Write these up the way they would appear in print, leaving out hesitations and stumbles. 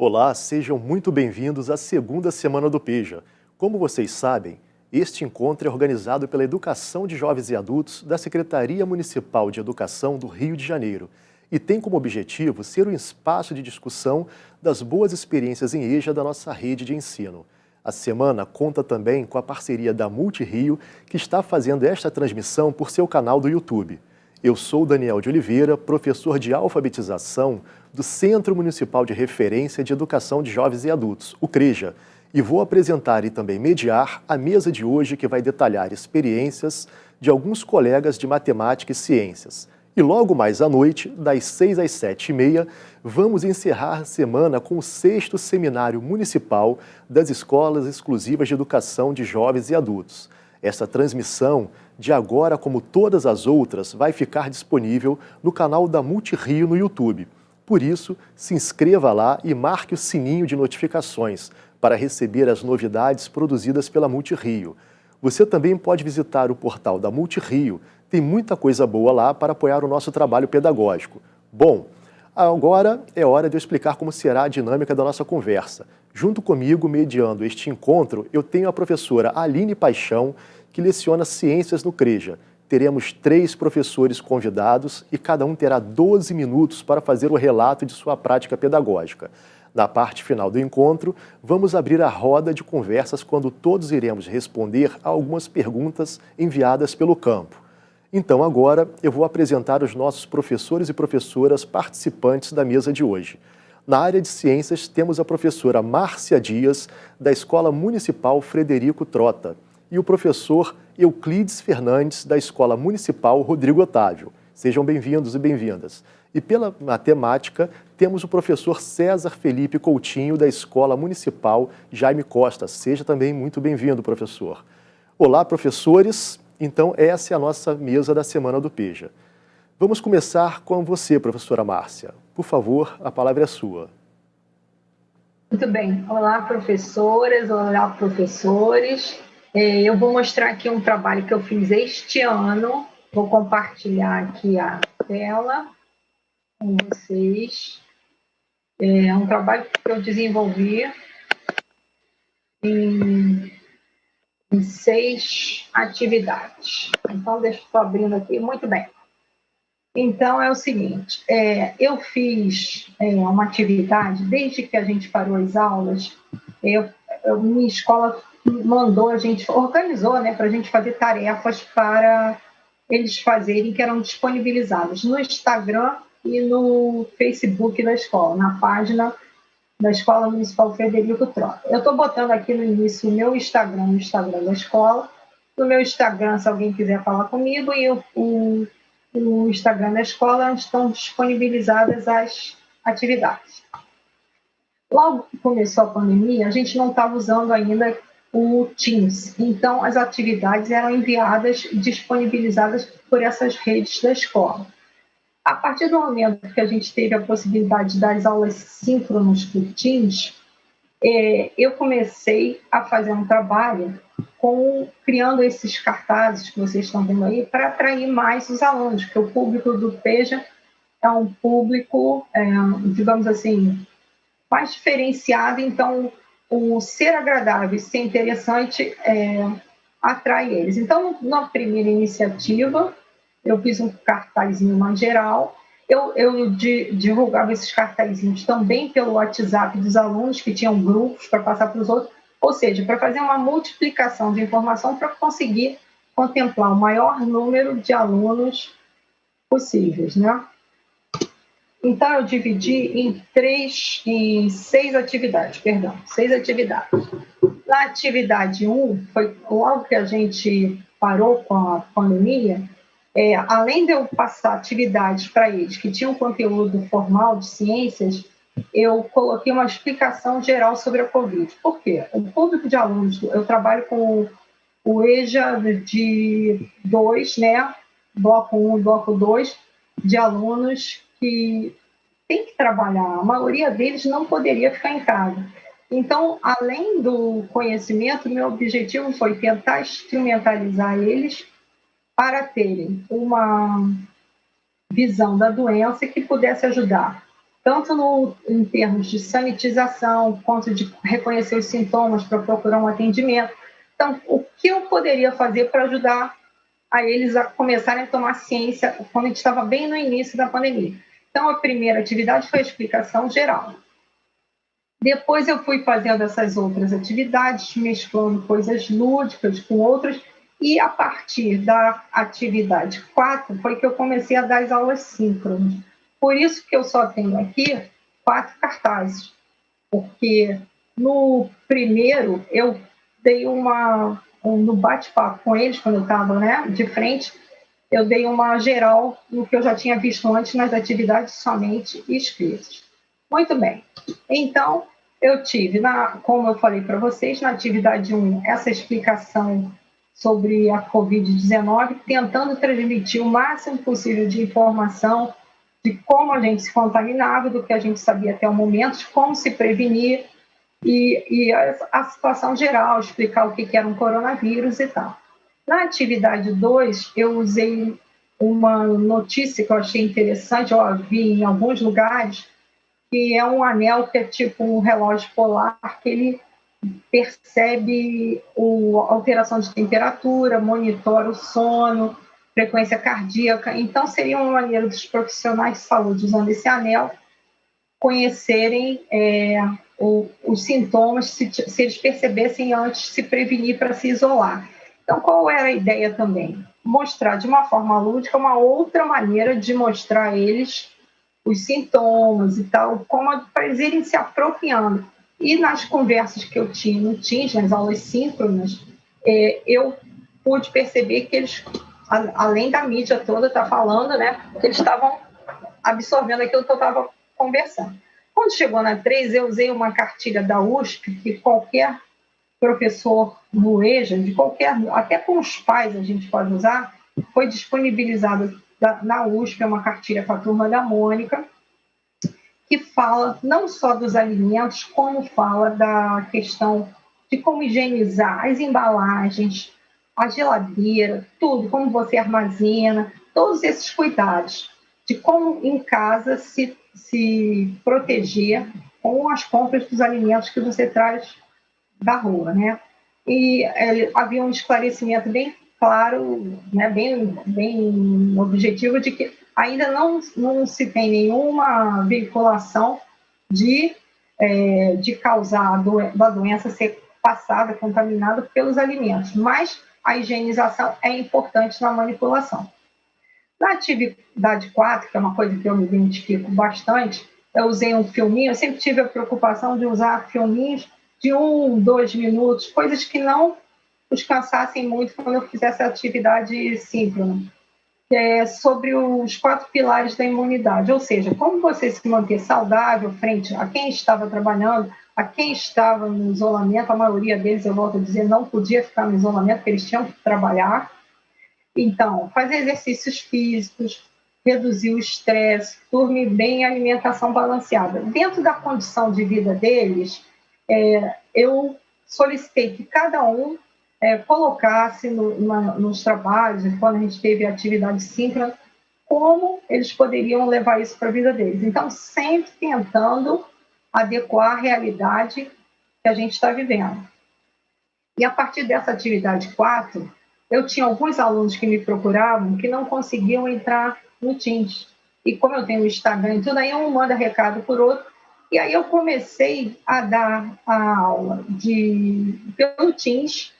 Olá, sejam muito bem-vindos à segunda semana do PEJA. Como vocês sabem, este encontro é organizado pela Educação de Jovens e Adultos da Secretaria Municipal de Educação do Rio de Janeiro e tem como objetivo ser um espaço de discussão das boas experiências em EJA da nossa rede de ensino. A semana conta também com a parceria da Multirio, que está fazendo esta transmissão por seu canal do YouTube. Eu sou Daniel de Oliveira, professor de alfabetização do Centro Municipal de Referência de Educação de Jovens e Adultos, o CREJA, e vou apresentar e também mediar a mesa de hoje que vai detalhar experiências de alguns colegas de matemática e ciências. E logo mais à noite, das 6 às 7h30, vamos encerrar a semana com o 6º Seminário Municipal das Escolas Exclusivas de Educação de Jovens e Adultos. Esta transmissão, de agora como todas as outras, vai ficar disponível no canal da Multirio no YouTube. Por isso, se inscreva lá e marque o sininho de notificações para receber as novidades produzidas pela Multirio. Você também pode visitar o portal da Multirio, tem muita coisa boa lá para apoiar o nosso trabalho pedagógico. Bom, agora é hora de eu explicar como será a dinâmica da nossa conversa. Junto comigo, mediando este encontro, eu tenho a professora Aline Paixão, que leciona Ciências no CREJA. Teremos 3 professores convidados e cada um terá 12 minutos para fazer o relato de sua prática pedagógica. Na parte final do encontro, vamos abrir a roda de conversas quando todos iremos responder a algumas perguntas enviadas pelo campo. Então agora eu vou apresentar os nossos professores e professoras participantes da mesa de hoje. Na área de ciências temos a professora Márcia Dias, da Escola Municipal Frederico Trota, e o professor Euclides Fernandes, da Escola Municipal Rodrigo Otávio. Sejam bem-vindos e bem-vindas. E pela matemática, temos o professor César Felipe Coutinho, da Escola Municipal Jaime Costa. Seja também muito bem-vindo, professor. Olá, professores. Então, essa é a nossa mesa da semana do PEJA. Vamos começar com você, professora Márcia. Por favor, a palavra é sua. Muito bem. Olá, professoras, olá, professores. Eu vou mostrar aqui um trabalho que eu fiz este ano. Vou compartilhar aqui a tela com vocês. É um trabalho que eu desenvolvi em 6 atividades. Então, deixa eu estar abrindo aqui. Muito bem. Então, é o seguinte, eu fiz uma atividade, desde que a gente parou as aulas, minha escola mandou, a gente organizou, né, para a gente fazer tarefas para eles fazerem, que eram disponibilizadas no Instagram e no Facebook da escola, na página da Escola Municipal Frederico Trota. Eu estou botando aqui no início o meu Instagram, no Instagram da escola. No meu Instagram, se alguém quiser falar comigo, e no Instagram da escola estão disponibilizadas as atividades. Logo que começou a pandemia, a gente não estava usando ainda o Teams, então as atividades eram enviadas, disponibilizadas por essas redes da escola. A partir do momento que a gente teve a possibilidade das aulas síncronas por Teams, eu comecei a fazer um trabalho criando esses cartazes que vocês estão vendo aí para atrair mais os alunos, porque o público do PEJA é um público, digamos assim, mais diferenciado, então o ser agradável e ser interessante atrai eles. Então, na primeira iniciativa, eu fiz um cartazinho mais geral. Eu divulgava esses cartazinhos também pelo WhatsApp dos alunos, que tinham grupos para passar para os outros, ou seja, para fazer uma multiplicação de informação para conseguir contemplar o maior número de alunos possíveis, né? Então, eu dividi em 6 atividades, 6 atividades. Na atividade 1, foi logo que a gente parou com a pandemia, além de eu passar atividades para eles que tinham conteúdo formal de ciências, eu coloquei uma explicação geral sobre a Covid. Por quê? O público de alunos, eu trabalho com o EJA de 2, né? Bloco 1 e bloco 2, de alunos que têm que trabalhar. A maioria deles não poderia ficar em casa. Então, além do conhecimento, meu objetivo foi tentar instrumentalizar eles para terem uma visão da doença que pudesse ajudar tanto em termos de sanitização, quanto de reconhecer os sintomas para procurar um atendimento. Então, o que eu poderia fazer para ajudar a eles a começarem a tomar ciência quando a gente estava bem no início da pandemia? Então, a primeira atividade foi a explicação geral. Depois eu fui fazendo essas outras atividades, mesclando coisas lúdicas com outras, e a partir da atividade 4 foi que eu comecei a dar as aulas síncronas. Por isso que eu só tenho aqui 4 cartazes, porque no primeiro eu dei no bate-papo com eles, quando eu estava, né, de frente, eu dei uma geral no que eu já tinha visto antes nas atividades somente escritas. Muito bem. Então, eu tive, como eu falei para vocês, na atividade 1, essa explicação sobre a Covid-19, tentando transmitir o máximo possível de informação de como a gente se contaminava, do que a gente sabia até o momento, de como se prevenir e a situação geral, explicar o que era um coronavírus e tal. Na atividade 2, eu usei uma notícia que eu achei interessante, eu vi em alguns lugares, que é um anel que é tipo um relógio polar, que ele percebe a alteração de temperatura, monitora o sono, frequência cardíaca. Então, seria uma maneira dos profissionais de saúde, usando esse anel, conhecerem os sintomas, se eles percebessem antes, se prevenir para se isolar. Então, qual era a ideia também? Mostrar de uma forma lúdica uma outra maneira de mostrar a eles os sintomas e tal, como para eles irem se apropriando. E nas conversas que eu tinha no Teams, nas aulas síncronas, eu pude perceber que eles, além da mídia toda estar falando, né, que eles estavam absorvendo aquilo que eu estava conversando. Quando chegou na 3, eu usei uma cartilha da USP, que qualquer professor no EJA, até com os pais a gente pode usar, foi disponibilizada na USP, é uma cartilha para a turma da Mônica, que fala não só dos alimentos, como fala da questão de como higienizar as embalagens, a geladeira, tudo, como você armazena, todos esses cuidados, de como em casa se proteger com as compras dos alimentos que você traz da rua, né? E havia um esclarecimento bem claro, né, bem objetivo, de que ainda não se tem nenhuma veiculação de causar da doença ser passada, contaminada pelos alimentos, mas a higienização é importante na manipulação. Na atividade 4, que é uma coisa que eu me identifico bastante, eu usei um filminho, eu sempre tive a preocupação de usar filminhos de 1, 2 minutos, coisas que não os cansassem muito quando eu fizesse a atividade síncrona, que é sobre os 4 pilares da imunidade, ou seja, como você se manter saudável frente a quem estava trabalhando, a quem estava no isolamento. A maioria deles, eu volto a dizer, não podia ficar no isolamento, porque eles tinham que trabalhar. Então, fazer exercícios físicos, reduzir o estresse, dormir bem e alimentação balanceada. Dentro da condição de vida deles, eu solicitei que cada um colocasse nos trabalhos, quando a gente teve atividade síncrona, como eles poderiam levar isso para a vida deles. Então, sempre tentando adequar a realidade que a gente está vivendo. E a partir dessa atividade 4, eu tinha alguns alunos que me procuravam que não conseguiam entrar no Teams. E como eu tenho o Instagram e tudo, aí um manda recado por outro. E aí eu comecei a dar a aula pelo Teams,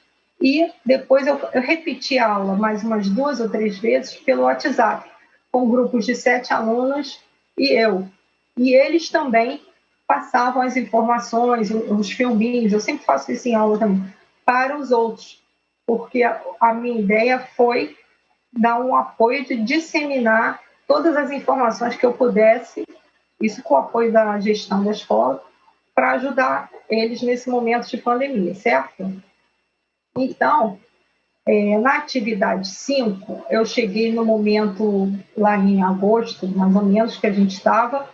e depois eu repeti a aula mais umas 2 ou 3 vezes pelo WhatsApp, com grupos de 7 alunos e eu. E eles também passavam as informações, os filminhos, eu sempre faço isso em aula também, para os outros, porque a minha ideia foi dar um apoio de disseminar todas as informações que eu pudesse, isso com o apoio da gestão da escola, para ajudar eles nesse momento de pandemia, certo? Então, na atividade 5, eu cheguei no momento, lá em agosto, mais ou menos, que a gente estava,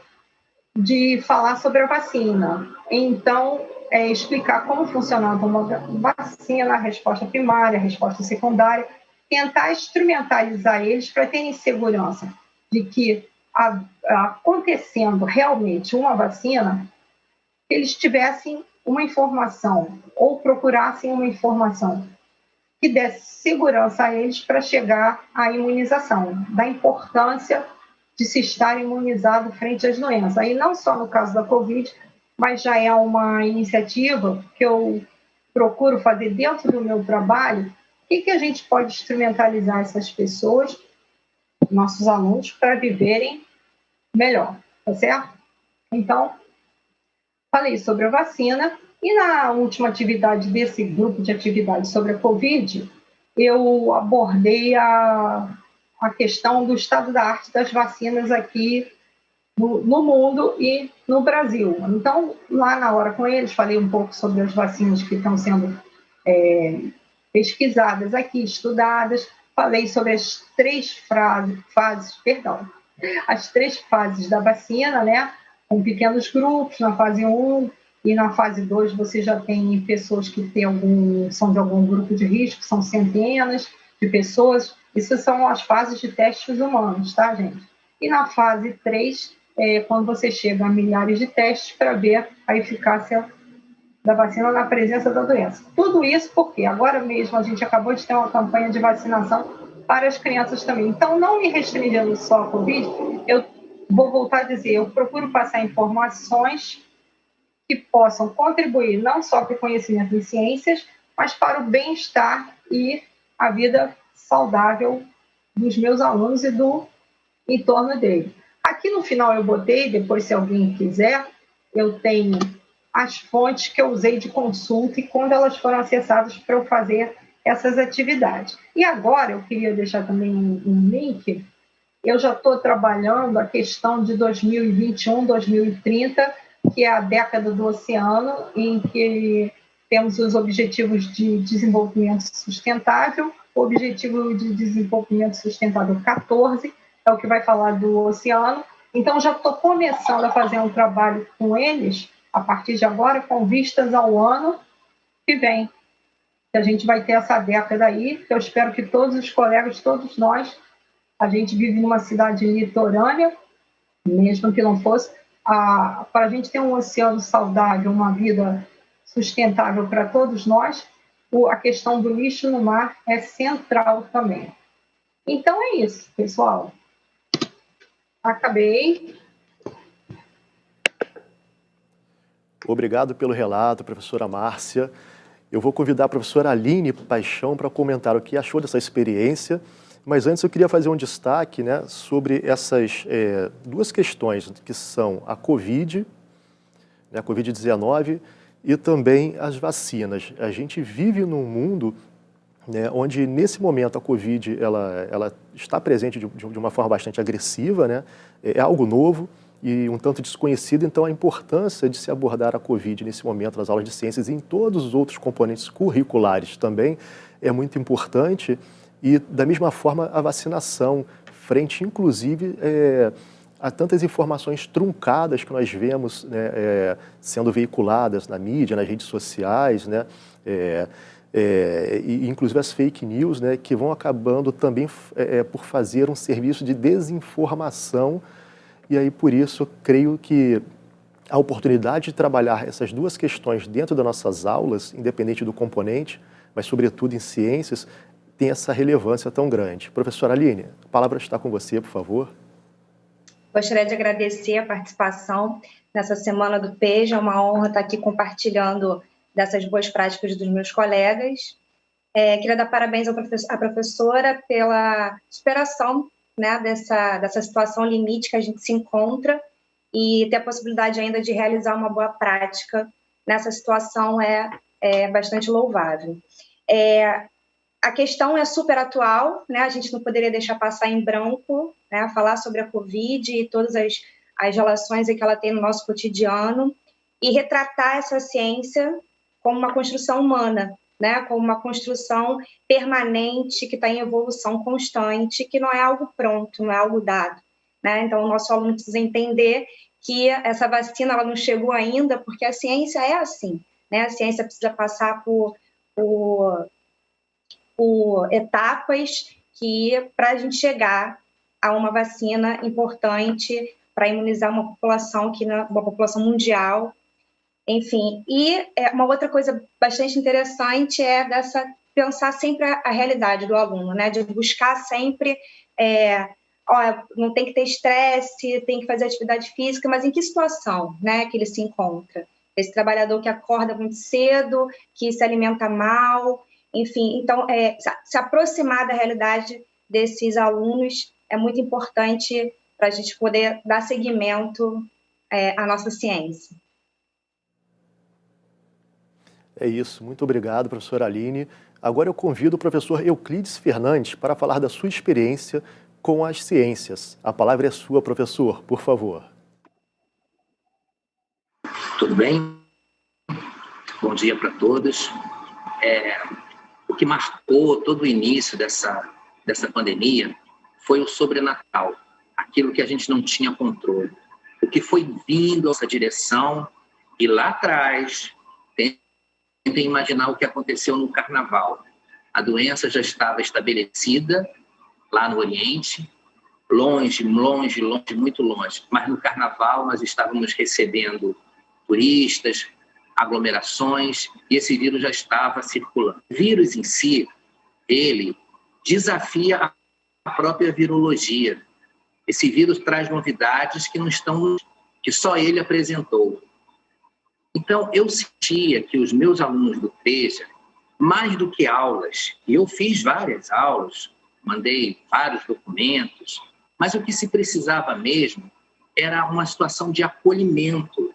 de falar sobre a vacina. Então, explicar como funcionava uma vacina, a resposta primária, a resposta secundária, tentar instrumentalizar eles para terem segurança de que acontecendo realmente uma vacina, que eles tivessem uma informação ou procurassem uma informação que desse segurança a eles para chegar à imunização, da importância de se estar imunizado frente às doenças. Aí não só no caso da Covid, mas já é uma iniciativa que eu procuro fazer dentro do meu trabalho. O que a gente pode instrumentalizar essas pessoas, nossos alunos, para viverem melhor, tá certo? Então, falei sobre a vacina e na última atividade desse grupo de atividades sobre a Covid, eu abordei a questão do estado da arte das vacinas aqui no mundo e no Brasil. Então, lá na hora com eles, falei um pouco sobre as vacinas que estão sendo pesquisadas aqui, estudadas, falei sobre as três as três fases da vacina, né? Com pequenos grupos, na fase 1 e na fase 2 você já tem pessoas que são de algum grupo de risco, são centenas de pessoas. Isso são as fases de testes humanos, tá, gente? E na fase 3, quando você chega a milhares de testes para ver a eficácia da vacina na presença da doença. Tudo isso porque agora mesmo a gente acabou de ter uma campanha de vacinação para as crianças também. Então, não me restringindo só a Covid, eu vou voltar a dizer, eu procuro passar informações que possam contribuir não só para o conhecimento em ciências, mas para o bem-estar e a vida saudável dos meus alunos e do entorno dele. Aqui no final eu botei, depois se alguém quiser, eu tenho as fontes que eu usei de consulta e quando elas foram acessadas para eu fazer essas atividades. E agora eu queria deixar também um link. Eu já estou trabalhando a questão de 2021, 2030, que é a década do oceano, em que temos os objetivos de desenvolvimento sustentável, o objetivo de desenvolvimento sustentável 14, é o que vai falar do oceano. Então, já estou começando a fazer um trabalho com eles, a partir de agora, com vistas ao ano que vem. Que a gente vai ter essa década aí, que eu espero que todos os colegas, todos nós, a gente vive numa cidade litorânea, mesmo que não fosse, para a gente ter um oceano saudável, uma vida sustentável para todos nós, a questão do lixo no mar é central também. Então é isso, pessoal. Acabei. Obrigado pelo relato, professora Márcia. Eu vou convidar a professora Aline Paixão para comentar o que achou dessa experiência, mas antes eu queria fazer um destaque, né, sobre essas duas questões, que são a Covid, né, a Covid-19 e também as vacinas. A gente vive num mundo, né, onde nesse momento a Covid ela está presente de uma forma bastante agressiva, né, é algo novo e um tanto desconhecido, então a importância de se abordar a Covid nesse momento nas aulas de ciências e em todos os outros componentes curriculares também é muito importante e da mesma forma a vacinação, frente inclusive a tantas informações truncadas que nós vemos, né, sendo veiculadas na mídia, nas redes sociais, né, e inclusive as fake news, né, que vão acabando também por fazer um serviço de desinformação. E aí, por isso, creio que a oportunidade de trabalhar essas duas questões dentro das nossas aulas, independente do componente, mas sobretudo em ciências, tem essa relevância tão grande. Professora Aline, a palavra está com você, por favor. Gostaria de agradecer a participação nessa Semana do PEJA, é uma honra estar aqui compartilhando dessas boas práticas dos meus colegas. Queria dar parabéns à professora pela superação, né, dessa situação limite que a gente se encontra e ter a possibilidade ainda de realizar uma boa prática nessa situação é bastante louvável. A questão é super atual, né, a gente não poderia deixar passar em branco, né, falar sobre a Covid e todas as relações que ela tem no nosso cotidiano e retratar essa ciência como uma construção humana, né, como uma construção permanente, que está em evolução constante, que não é algo pronto, não é algo dado, né? Então, o nosso aluno precisa entender que essa vacina ela não chegou ainda, porque a ciência é assim, né? A ciência precisa passar por etapas para a gente chegar a uma vacina importante para imunizar uma população uma população mundial. Enfim, e uma outra coisa bastante interessante é pensar sempre a realidade do aluno, né? De buscar sempre, não tem que ter estresse, tem que fazer atividade física, mas em que situação, né, que ele se encontra? Esse trabalhador que acorda muito cedo, que se alimenta mal, enfim, então, se aproximar da realidade desses alunos é muito importante para a gente poder dar seguimento à nossa ciência. É isso, muito obrigado, professora Aline. Agora eu convido o professor Euclides Fernandes para falar da sua experiência com as ciências. A palavra é sua, professor, por favor. Tudo bem? Bom dia para todos. O que marcou todo o início dessa pandemia foi o sobrenatural, aquilo que a gente não tinha controle. O que foi vindo nessa direção, e lá atrás, tentem imaginar o que aconteceu no Carnaval. A doença já estava estabelecida lá no Oriente, longe, muito longe. Mas no Carnaval nós estávamos recebendo turistas, aglomerações, e esse vírus já estava circulando. O vírus em si, ele desafia a própria virologia. Esse vírus traz novidades que só ele apresentou. Então, eu sentia que os meus alunos do PEJA, mais do que aulas, e eu fiz várias aulas, mandei vários documentos, mas o que se precisava mesmo era uma situação de acolhimento.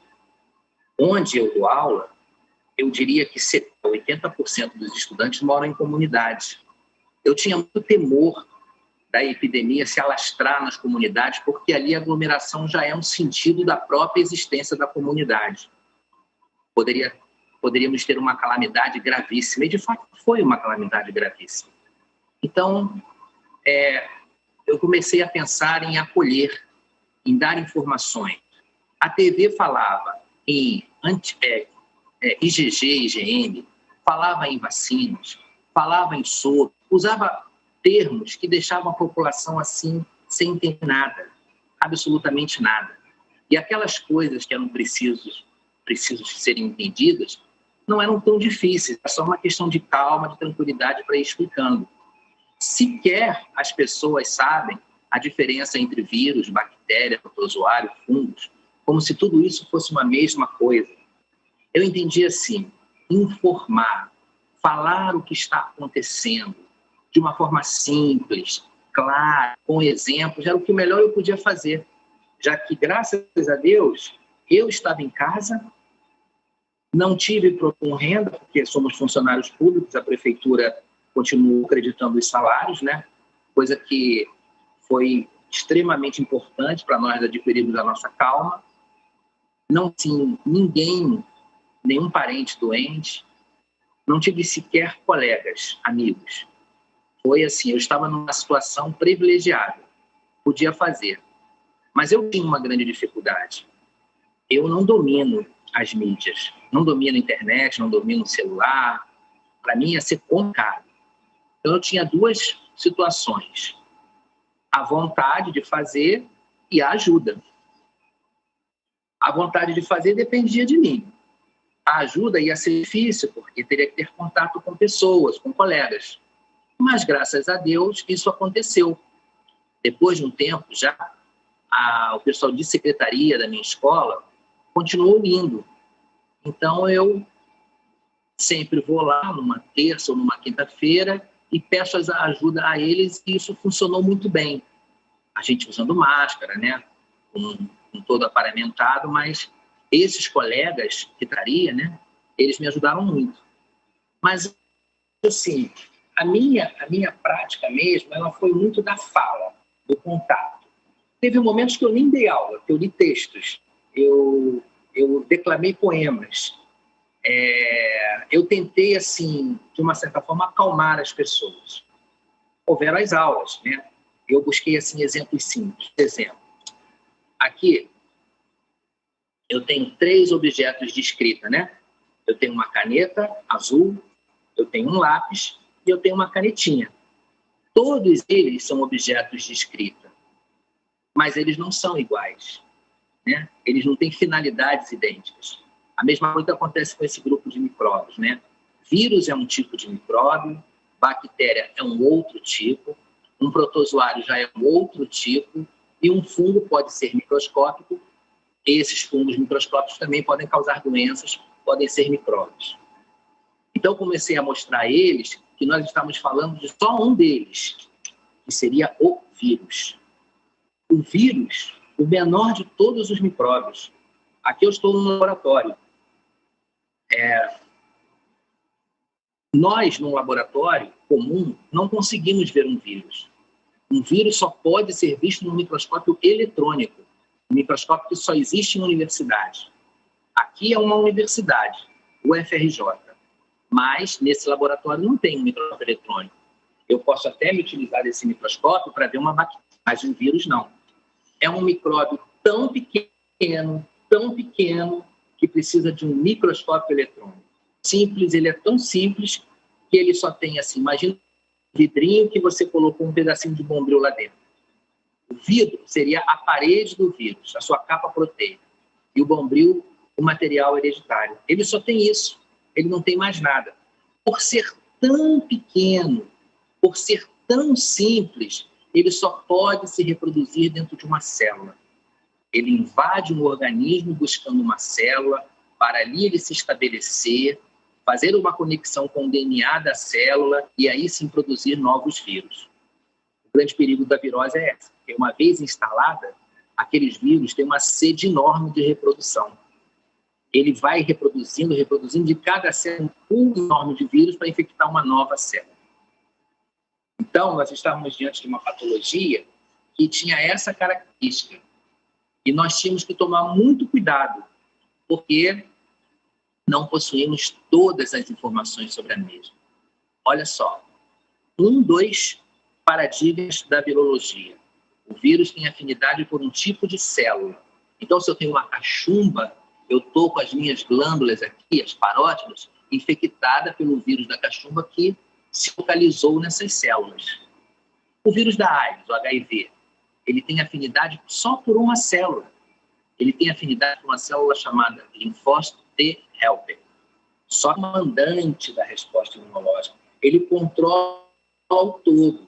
Onde eu dou aula, eu diria que 80% dos estudantes moram em comunidades. Eu tinha muito temor da epidemia se alastrar nas comunidades, porque ali a aglomeração já é um sentido da própria existência da comunidade. Poderíamos ter uma calamidade gravíssima, e de fato foi uma calamidade gravíssima. Então, eu comecei a pensar em acolher, em dar informações. A TV falava em IgG, IgM, falava em vacinas, falava em soro, usava termos que deixavam a população assim, sem entender nada, absolutamente nada. E aquelas coisas que eram precisas serem entendidas não eram tão difíceis, é só uma questão de calma, de tranquilidade para ir explicando. Sequer as pessoas sabem a diferença entre vírus, bactéria, protozoário, fungos, como se tudo isso fosse uma mesma coisa. Eu entendi assim, informar, falar o que está acontecendo de uma forma simples, clara, com exemplos, era o que melhor eu podia fazer, já que, graças a Deus, eu estava em casa, não tive com renda, porque somos funcionários públicos, a prefeitura continuou acreditando os salários, né? Coisa que foi extremamente importante para nós adquirirmos a nossa calma. Não tinha ninguém, nenhum parente doente, não tive sequer colegas, amigos. Foi assim, eu estava numa situação privilegiada, podia fazer. Mas eu tinha uma grande dificuldade. Eu não domino as mídias, não domino a internet, não domino o celular. Para mim ia ser complicado. Então eu tinha duas situações: a vontade de fazer e a ajuda. A vontade de fazer dependia de mim. A ajuda ia ser difícil, porque teria que ter contato com pessoas, com colegas. Mas, graças a Deus, isso aconteceu. Depois de um tempo, já o pessoal de secretaria da minha escola continuou indo. Então, eu sempre vou lá numa terça ou numa quinta-feira e peço ajuda a eles, e isso funcionou muito bem. A gente usando máscara, né? Com todo aparamentado, mas esses colegas de secretaria, né? Eles me ajudaram muito. Mas, assim, a minha prática mesmo, ela foi muito da fala, do contato. Teve momentos que eu nem dei aula, que eu li textos, eu declamei poemas, eu tentei, assim, de uma certa forma, acalmar as pessoas. Houveram as aulas, né? Eu busquei, assim, exemplos simples. Exemplo, aqui eu tenho 3 objetos de escrita, né? Eu tenho uma caneta azul, eu tenho um lápis e eu tenho uma canetinha. Todos eles são objetos de escrita. mas eles não são iguais, né? Eles não têm finalidades idênticas. A mesma coisa acontece com esse grupo de micróbios, né? Vírus é um tipo de micróbio, bactéria é um outro tipo, um protozoário já é um outro tipo, e um fungo pode ser microscópico. Esses fungos microscópicos também podem causar doenças, podem ser micróbios. Então, comecei a mostrar a eles que nós estamos falando de só um deles, que seria o vírus. O vírus, o menor de todos os micróbios. Aqui eu estou no laboratório. Nós, num laboratório comum, não conseguimos ver um vírus. Um vírus só pode ser visto no microscópio eletrônico, um microscópio que só existe em universidade. Aqui é uma universidade, o UFRJ, mas nesse laboratório não tem um microscópio eletrônico. Eu posso até me utilizar desse microscópio para ver uma bactéria, mas um vírus não. É um micróbio tão pequeno, que precisa de um microscópio eletrônico. Simples, ele é tão simples que ele só tem assim, imagina um vidrinho que você colocou um pedacinho de bombril lá dentro. O vidro seria a parede do vírus, a sua capa proteica. E o bombril, o material hereditário. Ele só tem isso, ele não tem mais nada. Por ser tão pequeno, por ser tão simples, ele só pode se reproduzir dentro de uma célula. Ele invade um organismo buscando uma célula, para ali ele se estabelecer, fazer uma conexão com o DNA da célula e aí sim produzir novos vírus. O grande perigo da virose é essa, porque uma vez instalada, aqueles vírus têm uma sede enorme de reprodução. Ele vai reproduzindo de cada célula um pool enorme de vírus para infectar uma nova célula. Então, nós estávamos diante de uma patologia que tinha essa característica. E nós tínhamos que tomar muito cuidado, porque não possuímos todas as informações sobre a mesma. Olha só, 2 paradigmas da virologia. O vírus tem afinidade por um tipo de célula. Então, se eu tenho uma cachumba, eu estou com as minhas glândulas aqui, as parótidas, infectada pelo vírus da cachumba que se localizou nessas células. O vírus da AIDS, o HIV, ele tem afinidade só por uma célula. Ele tem afinidade por uma célula chamada linfócito T helper, só mandante da resposta imunológica. Ele controla o todo.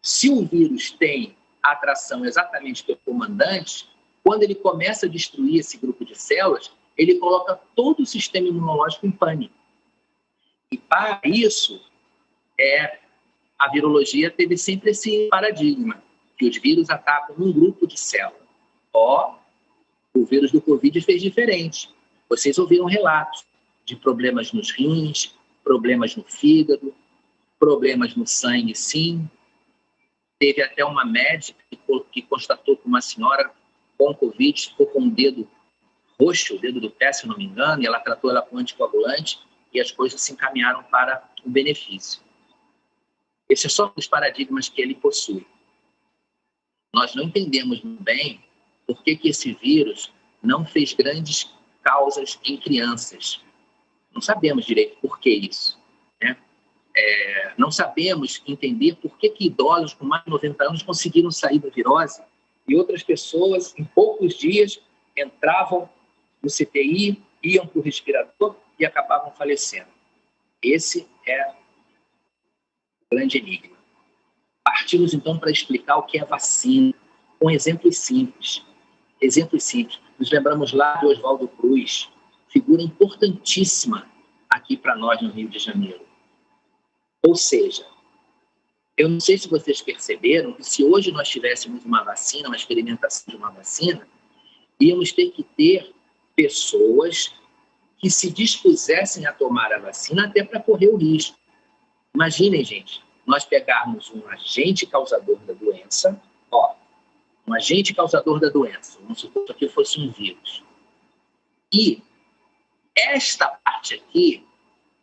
Se o vírus tem atração exatamente pelo comandante, quando ele começa a destruir esse grupo de células, ele coloca todo o sistema imunológico em pânico. E para isso, a virologia teve sempre esse paradigma, que os vírus atacam um grupo de células. O vírus do Covid fez diferente. Vocês ouviram relatos de problemas nos rins, problemas no fígado, problemas no sangue, sim. Teve até uma médica que constatou que uma senhora com Covid ficou com o dedo roxo, o dedo do pé, se não me engano, e ela tratou ela com anticoagulante e as coisas se encaminharam para o benefício. Esse é só um dos paradigmas que ele possui. Nós não entendemos muito bem por que esse vírus não fez grandes causas em crianças. Não sabemos direito por que isso, né? Não sabemos entender por que idosos com mais de 90 anos conseguiram sair da virose e outras pessoas, em poucos dias, entravam no CTI, iam para o respirador e acabavam falecendo. Esse é o grande enigma. Partimos, então, para explicar o que é vacina, com exemplos simples. Exemplos simples. Nos lembramos lá de Oswaldo Cruz, figura importantíssima aqui para nós no Rio de Janeiro. Ou seja, eu não sei se vocês perceberam que se hoje nós tivéssemos uma vacina, uma experimentação de uma vacina, íamos ter que ter pessoas que se dispusessem a tomar a vacina até para correr o risco. Imaginem, gente, nós pegarmos um agente causador da doença, um agente causador da doença, vamos supor que fosse um vírus. E esta parte aqui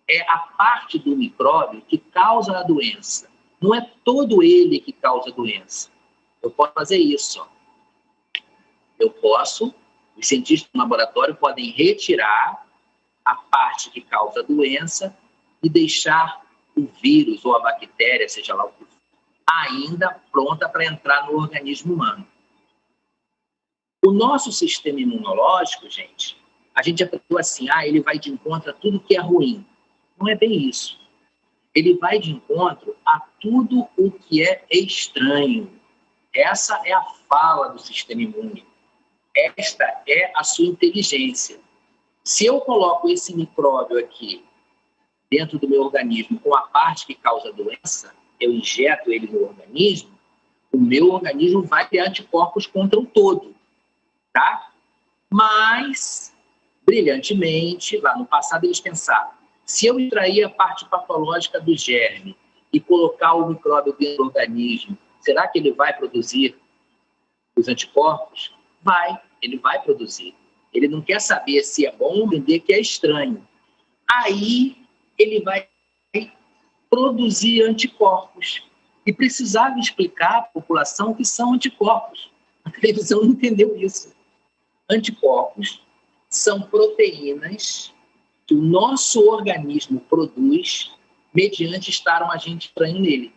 é a parte do micróbio que causa a doença. Não é todo ele que causa a doença. Eu posso fazer isso. Os cientistas no laboratório podem retirar a parte que causa a doença e deixar o vírus ou a bactéria, seja lá o que for, ainda pronta para entrar no organismo humano. O nosso sistema imunológico, gente, a gente aprendeu assim, ele vai de encontro a tudo que é ruim. Não é bem isso. Ele vai de encontro a tudo o que é estranho. Essa é a fala do sistema imune. Esta é a sua inteligência. Se eu coloco esse micróbio aqui dentro do meu organismo com a parte que causa a doença, eu injeto ele no organismo, o meu organismo vai ter anticorpos contra o todo, tá? Mas, brilhantemente, lá no passado eles pensaram, se eu extrair a parte patológica do germe e colocar o micróbio dentro do organismo, será que ele vai produzir os anticorpos? Ele vai produzir. Ele não quer saber se é bom ou entender que é estranho. Aí ele vai produzir anticorpos. E precisava explicar à população o que são anticorpos. A televisão não entendeu isso. Anticorpos são proteínas que o nosso organismo produz mediante estar um agente estranho nele.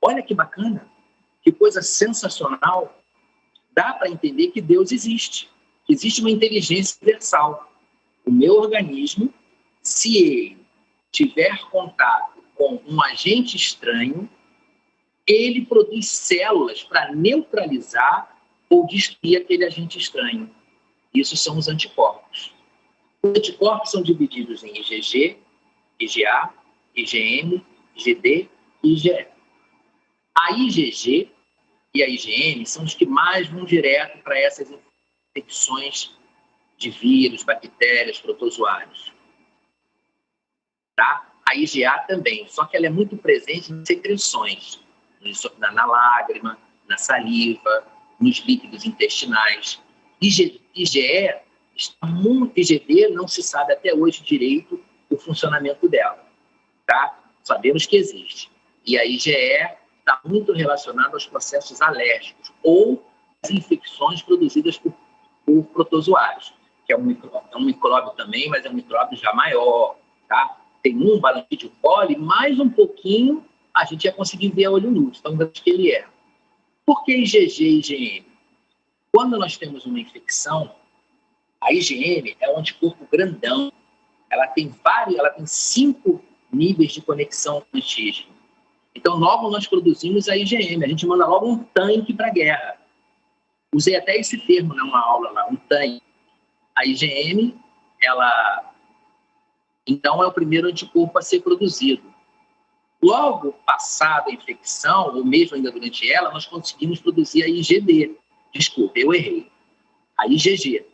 Olha que bacana, que coisa sensacional. Dá para entender que Deus existe. Existe uma inteligência universal. O meu organismo, se ele tiver contato com um agente estranho, ele produz células para neutralizar ou destruir aquele agente estranho. Isso são os anticorpos. Os anticorpos são divididos em IgG, IgA, IgM, IgD e IgE. A IgG e a IgM são os que mais vão direto para essas infecções de vírus, bactérias, protozoários. Tá? A IgA também, só que ela é muito presente em secreções, na lágrima, na saliva, nos líquidos intestinais. IgD não se sabe até hoje direito o funcionamento dela. Tá? Sabemos que existe. E a IgE está muito relacionada aos processos alérgicos ou as infecções produzidas por protozoários, que é um micróbio também, mas é um micróbio já maior, tá? Tem um Bacillus coli, mais um pouquinho, a gente ia conseguir ver a olho nu, tão grande que ele é. Por que IgG e IgM? Quando nós temos uma infecção, a IgM é um anticorpo grandão, ela tem 5 níveis de conexão com o antígeno. Então, logo nós produzimos a IgM, a gente manda logo um tanque para a guerra. Usei até esse termo numa aula lá, um tanque. A IgM, então, é o primeiro anticorpo a ser produzido. Logo passada a infecção, ou mesmo ainda durante ela, nós conseguimos produzir a IgD. Desculpa, eu errei. A IgG,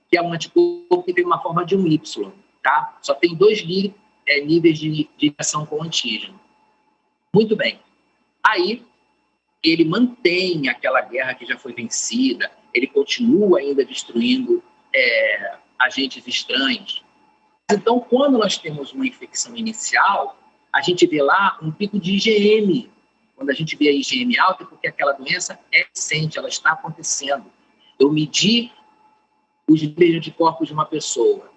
que é um anticorpo que tem uma forma de um Y, tá? Só tem 2 níveis de ligação com o antígeno. Muito bem. Aí, ele mantém aquela guerra que já foi vencida, ele continua ainda destruindo agentes estranhos. Então, quando nós temos uma infecção inicial, a gente vê lá um pico de IgM. Quando a gente vê a IgM alta, é porque aquela doença é recente, ela está acontecendo. Eu medi os níveis de anticorpos de uma pessoa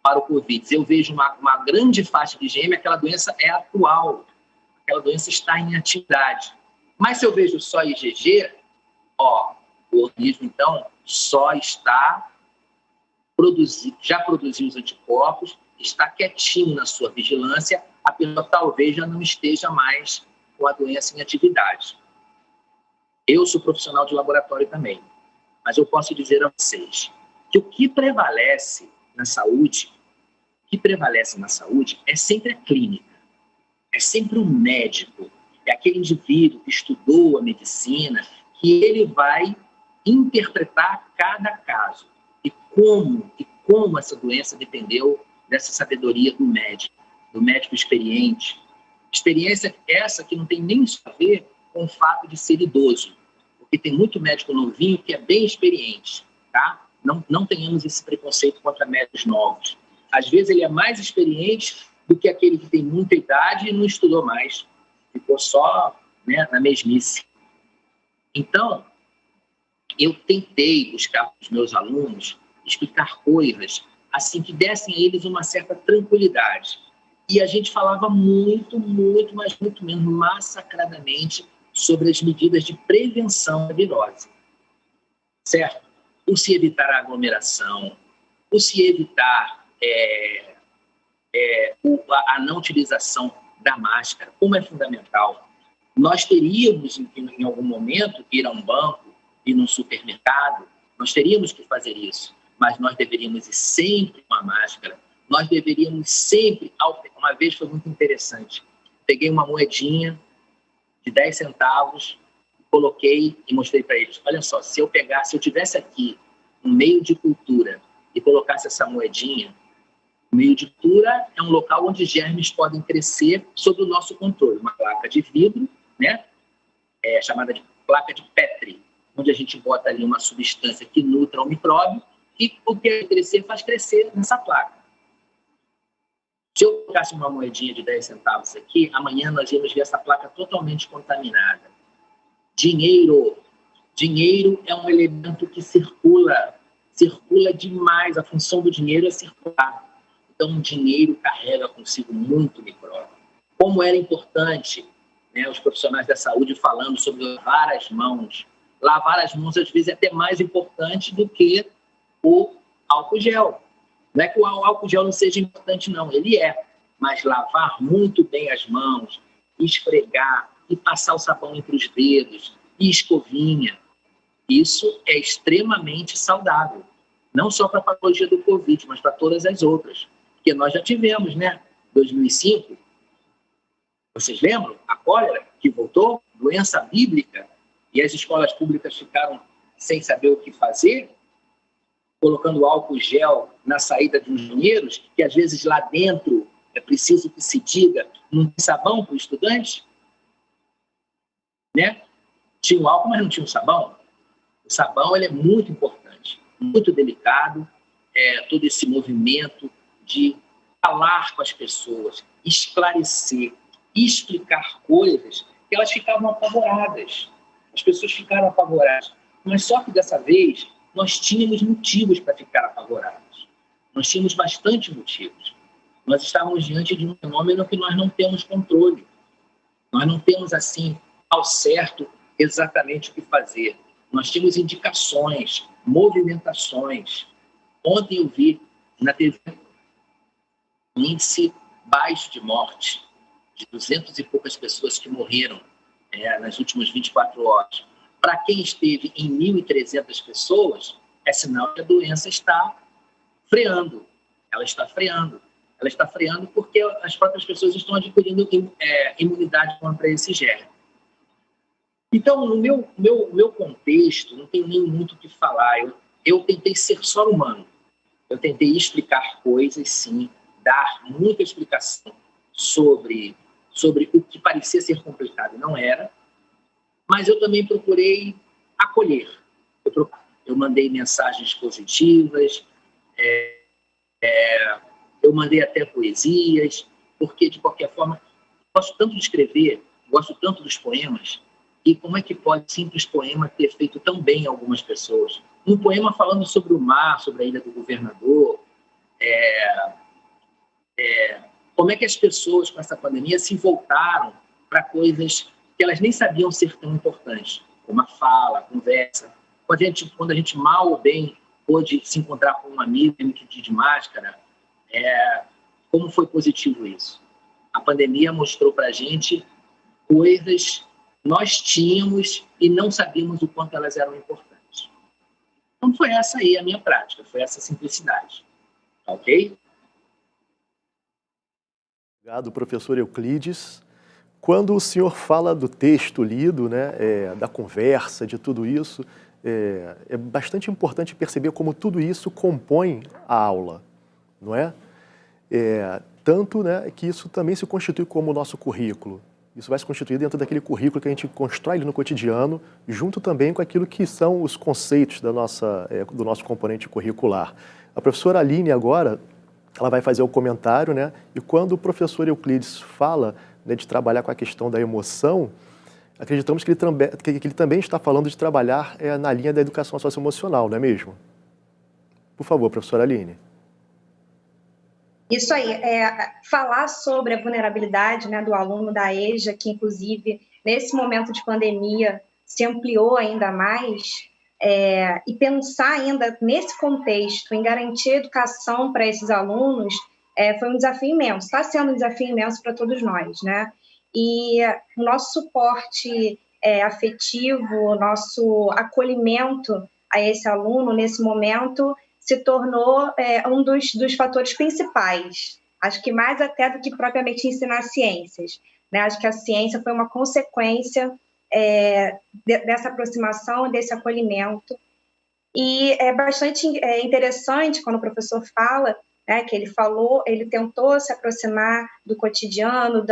para o Covid. Eu vejo uma grande faixa de IgM, aquela doença é atual. Aquela doença está em atividade. Mas se eu vejo só IgG, o organismo, então, só está já produziu os anticorpos, está quietinho na sua vigilância, a pessoa talvez já não esteja mais com a doença em atividade. Eu sou profissional de laboratório também, mas eu posso dizer a vocês que o que prevalece na saúde é sempre a clínica, é sempre o médico, é aquele indivíduo que estudou a medicina, que ele vai interpretar cada caso e como essa doença dependeu dessa sabedoria do médico experiente. Experiência essa que não tem nem isso a ver com o fato de ser idoso, porque tem muito médico novinho que é bem experiente, tá? Não tenhamos esse preconceito contra médicos novos. Às vezes ele é mais experiente do que aquele que tem muita idade e não estudou mais, ficou só, né, na mesmice. Então, eu tentei buscar para os meus alunos explicar coisas assim que dessem a eles uma certa tranquilidade. E a gente falava muito, mas muito mesmo, massacradamente, sobre as medidas de prevenção da virose. Certo? por se evitar a aglomeração, por se evitar a não utilização da máscara, como é fundamental. Nós teríamos, em algum momento, ir a um banco, ir num supermercado, nós teríamos que fazer isso, mas nós deveríamos ir sempre com a máscara, nós deveríamos sempre... Uma vez foi muito interessante, peguei uma moedinha de 10 centavos, coloquei e mostrei para eles, olha só, se eu tivesse aqui um meio de cultura e colocasse essa moedinha, o meio de cultura é um local onde germes podem crescer sob o nosso controle, uma placa de vidro, né, chamada de placa de Petri, onde a gente bota ali uma substância que nutra o micróbio e o que crescer faz crescer nessa placa. Se eu colocasse uma moedinha de 10 centavos aqui, amanhã nós íamos ver essa placa totalmente contaminada. Dinheiro é um elemento que circula demais, a função do dinheiro é circular. Então, o dinheiro carrega consigo muito micróbio. Como era importante, né, os profissionais da saúde falando sobre lavar as mãos. Lavar as mãos, às vezes, é até mais importante do que o álcool gel. Não é que o álcool gel não seja importante, não. Ele é. Mas lavar muito bem as mãos, esfregar e passar o sabão entre os dedos, e escovinha, isso é extremamente saudável. Não só para a patologia do Covid, mas para todas as outras. Porque nós já tivemos, né? 2005, vocês lembram? A cólera que voltou, doença bíblica, e as escolas públicas ficaram sem saber o que fazer, colocando álcool gel na saída dos banheiros, que às vezes lá dentro, é preciso que se diga, não tem sabão para o estudante, né? Tinha o álcool, mas não tinha o sabão. O sabão ele é muito importante, muito delicado, todo esse movimento de falar com as pessoas, esclarecer, explicar coisas que elas ficavam apavoradas. As pessoas ficaram apavoradas. Mas só que dessa vez nós tínhamos motivos para ficar apavorados. Nós tínhamos bastante motivos. Nós estávamos diante de um fenômeno que nós não temos controle. Nós não temos, assim, ao certo, exatamente o que fazer. Nós tínhamos indicações, movimentações. Ontem eu vi na TV um índice baixo de morte, de 200 e poucas pessoas que morreram nas últimas 24 horas. Para quem esteve em 1.300 pessoas, é sinal que a doença está freando. Ela está freando. Ela está freando porque as próprias pessoas estão adquirindo imunidade contra esse germe. Então, no meu contexto, não tenho nem muito o que falar. Eu tentei ser só humano. Eu tentei explicar coisas, sim, dar muita explicação sobre o que parecia ser complicado e não era, mas eu também procurei acolher. Eu mandei mensagens positivas, eu mandei até poesias, porque, de qualquer forma, gosto tanto de escrever, gosto tanto dos poemas, e como é que pode um simples poema ter feito tão bem a algumas pessoas? Um poema falando sobre o mar, sobre a Ilha do Governador, como é que as pessoas com essa pandemia se voltaram para coisas que elas nem sabiam ser tão importantes, como a fala, a conversa. Quando a gente mal ou bem pôde se encontrar com um amigo de máscara, como foi positivo isso? A pandemia mostrou para a gente coisas que nós tínhamos e não sabíamos o quanto elas eram importantes. Então foi essa aí a minha prática, foi essa simplicidade. Ok? Obrigado, professor Euclides. Quando o senhor fala do texto lido, né, da conversa, de tudo isso, é bastante importante perceber como tudo isso compõe a aula, não é? Tanto, né, que isso também se constitui como o nosso currículo. Isso vai se constituir dentro daquele currículo que a gente constrói ali no cotidiano, junto também com aquilo que são os conceitos do nosso componente curricular. A professora Aline agora, ela vai fazer o comentário, né? E quando o professor Euclides fala, né, de trabalhar com a questão da emoção, acreditamos que ele também está falando de trabalhar na linha da educação socioemocional, não é mesmo? Por favor, professora Aline. Isso aí, falar sobre a vulnerabilidade, né, do aluno da EJA, que inclusive nesse momento de pandemia se ampliou ainda mais, e pensar ainda nesse contexto, em garantir educação para esses alunos, foi um desafio imenso, está sendo um desafio imenso para todos nós, né? E o nosso suporte afetivo, o nosso acolhimento a esse aluno, nesse momento, se tornou um dos fatores principais. Acho que mais até do que propriamente ensinar ciências, né? Acho que a ciência foi uma consequência dessa aproximação, desse acolhimento. E é bastante interessante quando o professor fala, né, que ele tentou se aproximar do cotidiano,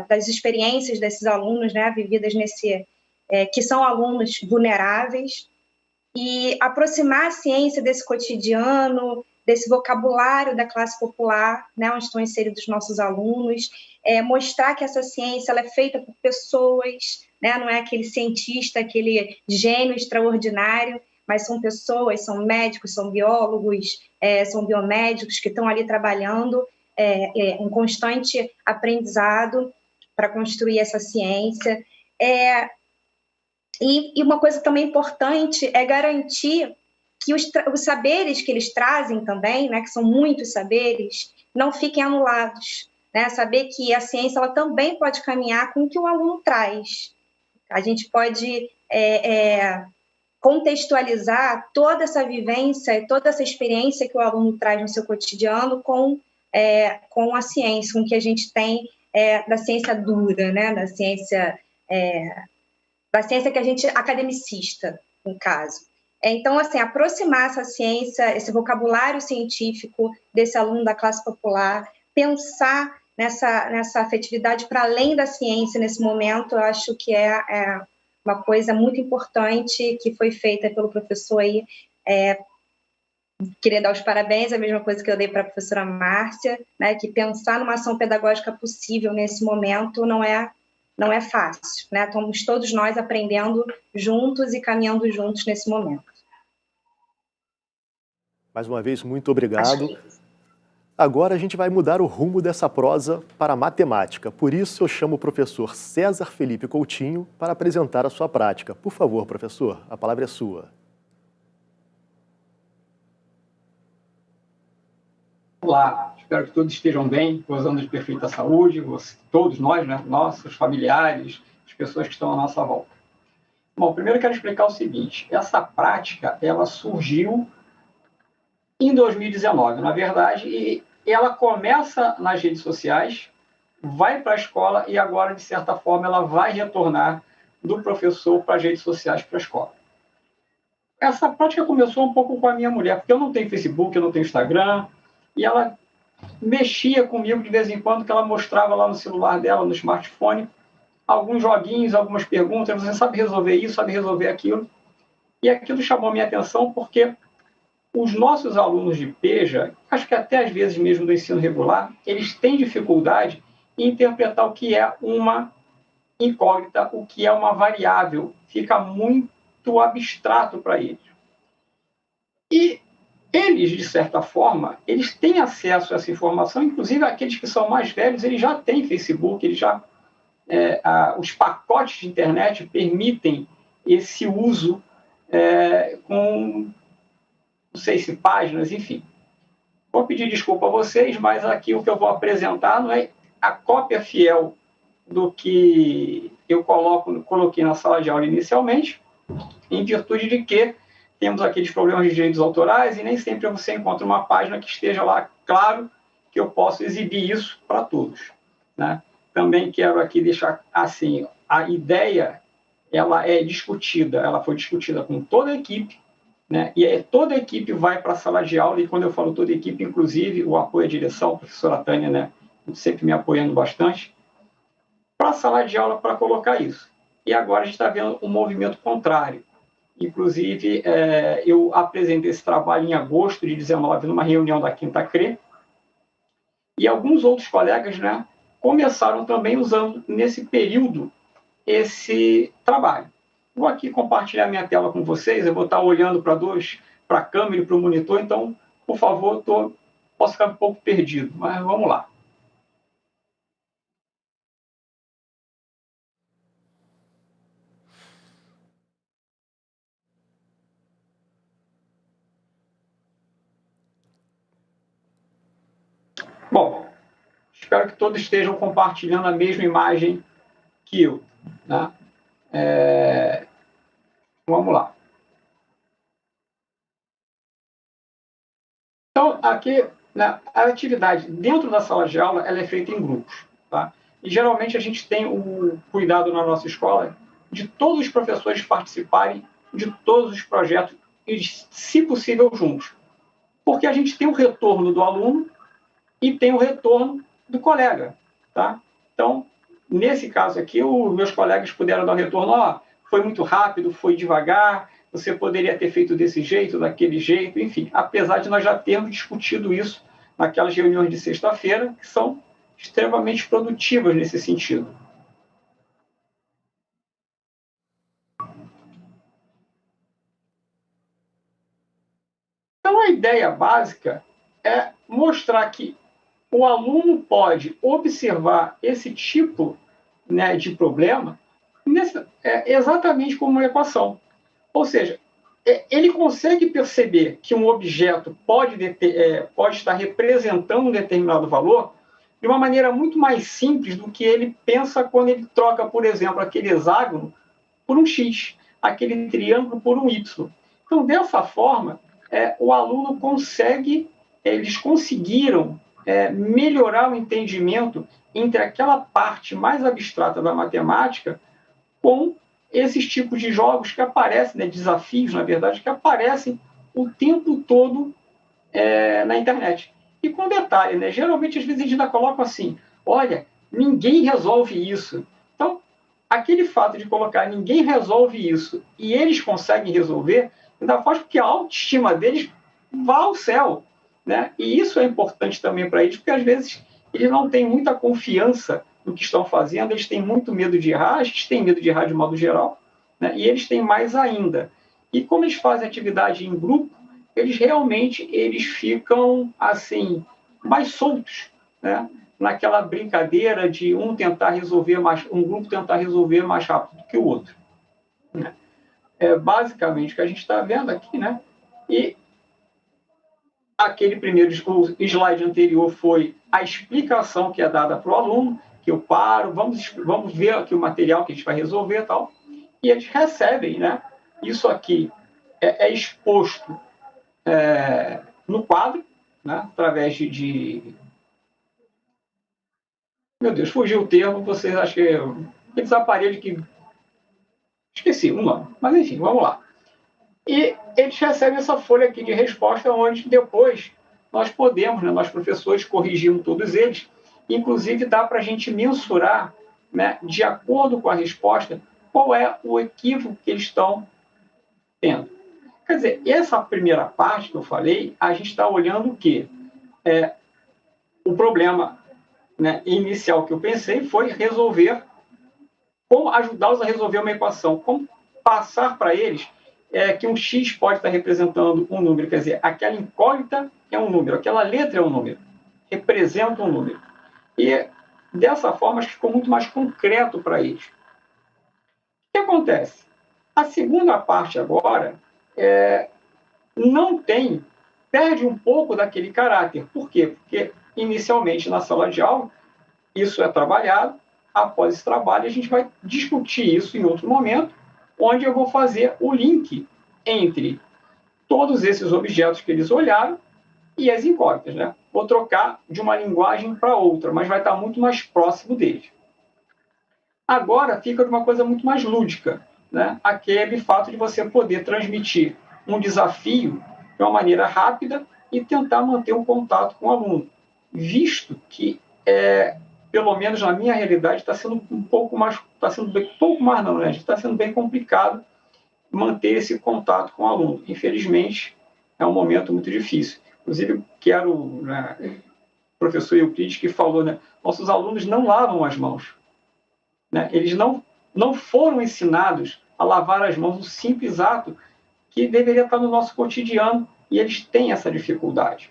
das experiências desses alunos, né, vividas que são alunos vulneráveis, e aproximar a ciência desse cotidiano, desse vocabulário da classe popular, né, onde estão inseridos nossos alunos, mostrar que essa ciência ela é feita por pessoas, né, não é aquele cientista, aquele gênio extraordinário, mas são pessoas, são médicos, são biólogos, são biomédicos que estão ali trabalhando em constante aprendizado para construir essa ciência. E uma coisa também importante é garantir que os saberes que eles trazem também, né, que são muitos saberes, não fiquem anulados. Né? Saber que a ciência ela também pode caminhar com o que o aluno traz. A gente pode contextualizar toda essa vivência, toda essa experiência que o aluno traz no seu cotidiano com a ciência, com o que a gente tem da ciência dura, né? Da ciência que a gente academicista, no caso. Então, assim, aproximar essa ciência, esse vocabulário científico desse aluno da classe popular, pensar nessa afetividade para além da ciência nesse momento, eu acho que é uma coisa muito importante que foi feita pelo professor aí. Queria dar os parabéns, a mesma coisa que eu dei para a professora Márcia, né, que pensar numa ação pedagógica possível nesse momento não é fácil, né? Estamos todos nós aprendendo juntos e caminhando juntos nesse momento. Mais uma vez, muito obrigado. Agora a gente vai mudar o rumo dessa prosa para a matemática. Por isso eu chamo o professor César Felipe Coutinho para apresentar a sua prática. Por favor, professor, a palavra é sua. Olá, espero que todos estejam bem, gozando de perfeita saúde, todos nós, né? Nossos familiares, as pessoas que estão à nossa volta. Bom, primeiro eu quero explicar o seguinte, essa prática, ela surgiu em 2019, na verdade, e ela começa nas redes sociais, vai para a escola e agora, de certa forma, ela vai retornar do professor para as redes sociais, para a escola. Essa prática começou um pouco com a minha mulher, porque eu não tenho Facebook, eu não tenho Instagram, e ela mexia comigo de vez em quando, que ela mostrava lá no celular dela, no smartphone, alguns joguinhos, algumas perguntas, você sabe resolver isso, sabe resolver aquilo. E aquilo chamou minha atenção porque os nossos alunos de PEJA, acho que até às vezes mesmo do ensino regular, eles têm dificuldade em interpretar o que é uma incógnita, o que é uma variável. Fica muito abstrato para eles. E eles, de certa forma, eles têm acesso a essa informação, inclusive aqueles que são mais velhos, eles já têm Facebook, eles já, os pacotes de internet permitem esse uso com, não sei se páginas, enfim. Vou pedir desculpa a vocês, mas aqui o que eu vou apresentar não é a cópia fiel do que eu coloquei na sala de aula inicialmente, em virtude de que temos aqueles problemas de direitos autorais e nem sempre você encontra uma página que esteja lá, claro, que eu posso exibir isso para todos. Né? Também quero aqui deixar assim, a ideia, ela foi discutida com toda a equipe, né? E toda a equipe vai para a sala de aula, e quando eu falo toda a equipe, inclusive o apoio à direção, a professora Tânia, né, sempre me apoiando bastante, para a sala de aula para colocar isso. E agora a gente está vendo um movimento contrário. Inclusive, eu apresentei esse trabalho em agosto de 19, numa reunião da Quinta CRE, e alguns outros colegas, né, começaram também usando, nesse período, esse trabalho. Vou aqui compartilhar minha tela com vocês, eu vou estar olhando para a câmera e para o monitor, então, por favor, posso ficar um pouco perdido, mas vamos lá. Bom, espero que todos estejam compartilhando a mesma imagem que eu. Né? Vamos lá. Então, aqui, né, a atividade dentro da sala de aula ela é feita em grupos. Tá? E, geralmente, a gente tem o cuidado na nossa escola de todos os professores participarem de todos os projetos e, se possível, juntos. Porque a gente tem o retorno do aluno e tem o retorno do colega. Tá? Então, nesse caso aqui, os meus colegas puderam dar o retorno, foi muito rápido, foi devagar, você poderia ter feito desse jeito, daquele jeito, enfim, apesar de nós já termos discutido isso naquelas reuniões de sexta-feira, que são extremamente produtivas nesse sentido. Então, a ideia básica é mostrar que o aluno pode observar esse tipo, né, de problema exatamente como uma equação. Ou seja, ele consegue perceber que um objeto pode estar representando um determinado valor de uma maneira muito mais simples do que ele pensa quando ele troca, por exemplo, aquele hexágono por um X, aquele triângulo por um Y. Então, dessa forma, o aluno eles conseguiram melhorar o entendimento entre aquela parte mais abstrata da matemática com esses tipos de jogos que aparecem, né, desafios, na verdade, que aparecem o tempo todo na internet. E com detalhe, né, geralmente, às vezes, a gente ainda coloca assim, olha, ninguém resolve isso. Então, aquele fato de colocar ninguém resolve isso e eles conseguem resolver, ainda faz com que a autoestima deles vá ao céu. Né? E isso é importante também para eles, porque, às vezes, eles não têm muita confiança no que estão fazendo, eles têm muito medo de errar, a gente tem medo de errar de modo geral, né? E eles têm mais ainda. E como eles fazem atividade em grupo, eles ficam assim mais soltos, né? Naquela brincadeira de um grupo tentar resolver mais rápido do que o outro. Né? É basicamente o que a gente está vendo aqui, né? E aquele primeiro slide anterior foi a explicação que é dada para o aluno, que eu paro, vamos ver aqui o material que a gente vai resolver e tal. E eles recebem, né? Isso aqui é exposto no quadro, né? Através de... Meu Deus, fugiu o termo, vocês acham que... Aqueles aparelhos que... Esqueci o nome, mas enfim, vamos lá. E eles recebem essa folha aqui de resposta, onde depois nós podemos, né, nós professores, corrigimos todos eles. Inclusive, dá para a gente mensurar, né, de acordo com a resposta, qual é o equívoco que eles estão tendo. Quer dizer, essa primeira parte que eu falei, a gente está olhando o quê? O problema, né, inicial que eu pensei foi como ajudá-los a resolver uma equação, como passar para eles que um X pode estar representando um número, quer dizer, aquela incógnita é um número, aquela letra é um número, representa um número. E dessa forma, acho que ficou muito mais concreto para eles. O que acontece? A segunda parte agora perde um pouco daquele caráter. Por quê? Porque inicialmente na sala de aula, isso é trabalhado, após esse trabalho a gente vai discutir isso em outro momento, onde eu vou fazer o link entre todos esses objetos que eles olharam e as incógnitas, né? Vou trocar de uma linguagem para outra, mas vai estar muito mais próximo deles. Agora fica de uma coisa muito mais lúdica, né? Aquele fato de você poder transmitir um desafio de uma maneira rápida e tentar manter um contato com o aluno, visto que, pelo menos na minha realidade, está sendo bem complicado manter esse contato com o aluno. Infelizmente, é um momento muito difícil. Inclusive, quero, o professor Euclides que falou, né, nossos alunos não lavam as mãos. Né? Eles não foram ensinados a lavar as mãos, um simples ato que deveria estar no nosso cotidiano, e eles têm essa dificuldade.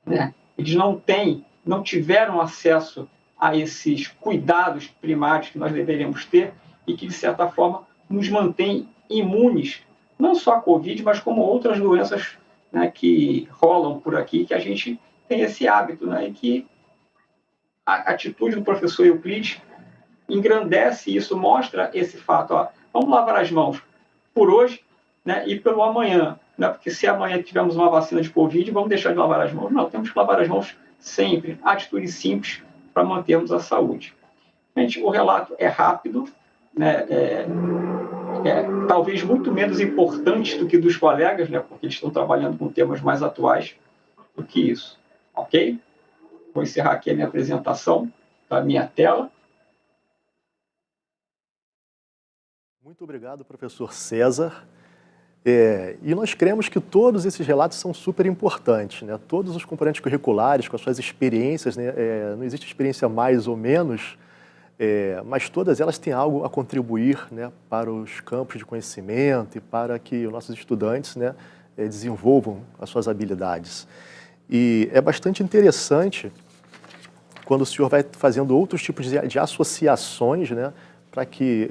Né? Eles não tiveram acesso a esses cuidados primários que nós deveríamos ter e que, de certa forma, nos mantém imunes, não só a Covid, mas como outras doenças, né, que rolam por aqui, que a gente tem esse hábito, né, e que a atitude do professor Euclides engrandece isso, mostra esse fato. Ó, vamos lavar as mãos por hoje, né, e pelo amanhã. Né, porque se amanhã tivermos uma vacina de Covid, vamos deixar de lavar as mãos? Não, temos que lavar as mãos sempre. Atitudes simples para mantermos a saúde. Gente, o relato é rápido, né, talvez muito menos importante do que dos colegas, né, porque eles estão trabalhando com temas mais atuais do que isso. Ok? Vou encerrar aqui a minha apresentação da minha tela. Muito obrigado, professor César. E nós cremos que todos esses relatos são super importantes, né? Todos os componentes curriculares, com as suas experiências, né? Não existe experiência mais ou menos, mas todas elas têm algo a contribuir, né, para os campos de conhecimento e para que os nossos estudantes, né, desenvolvam as suas habilidades. E é bastante interessante quando o senhor vai fazendo outros tipos de associações, né, para que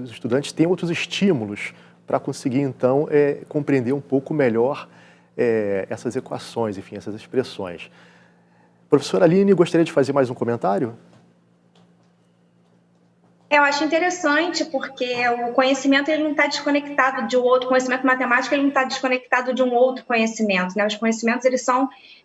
os estudantes tenham outros estímulos para conseguir, então, compreender um pouco melhor essas equações, enfim, essas expressões. Professora Aline, gostaria de fazer mais um comentário? Eu acho interessante porque o conhecimento ele não está desconectado de outro, o conhecimento matemático ele não está desconectado de um outro conhecimento, né? Os conhecimentos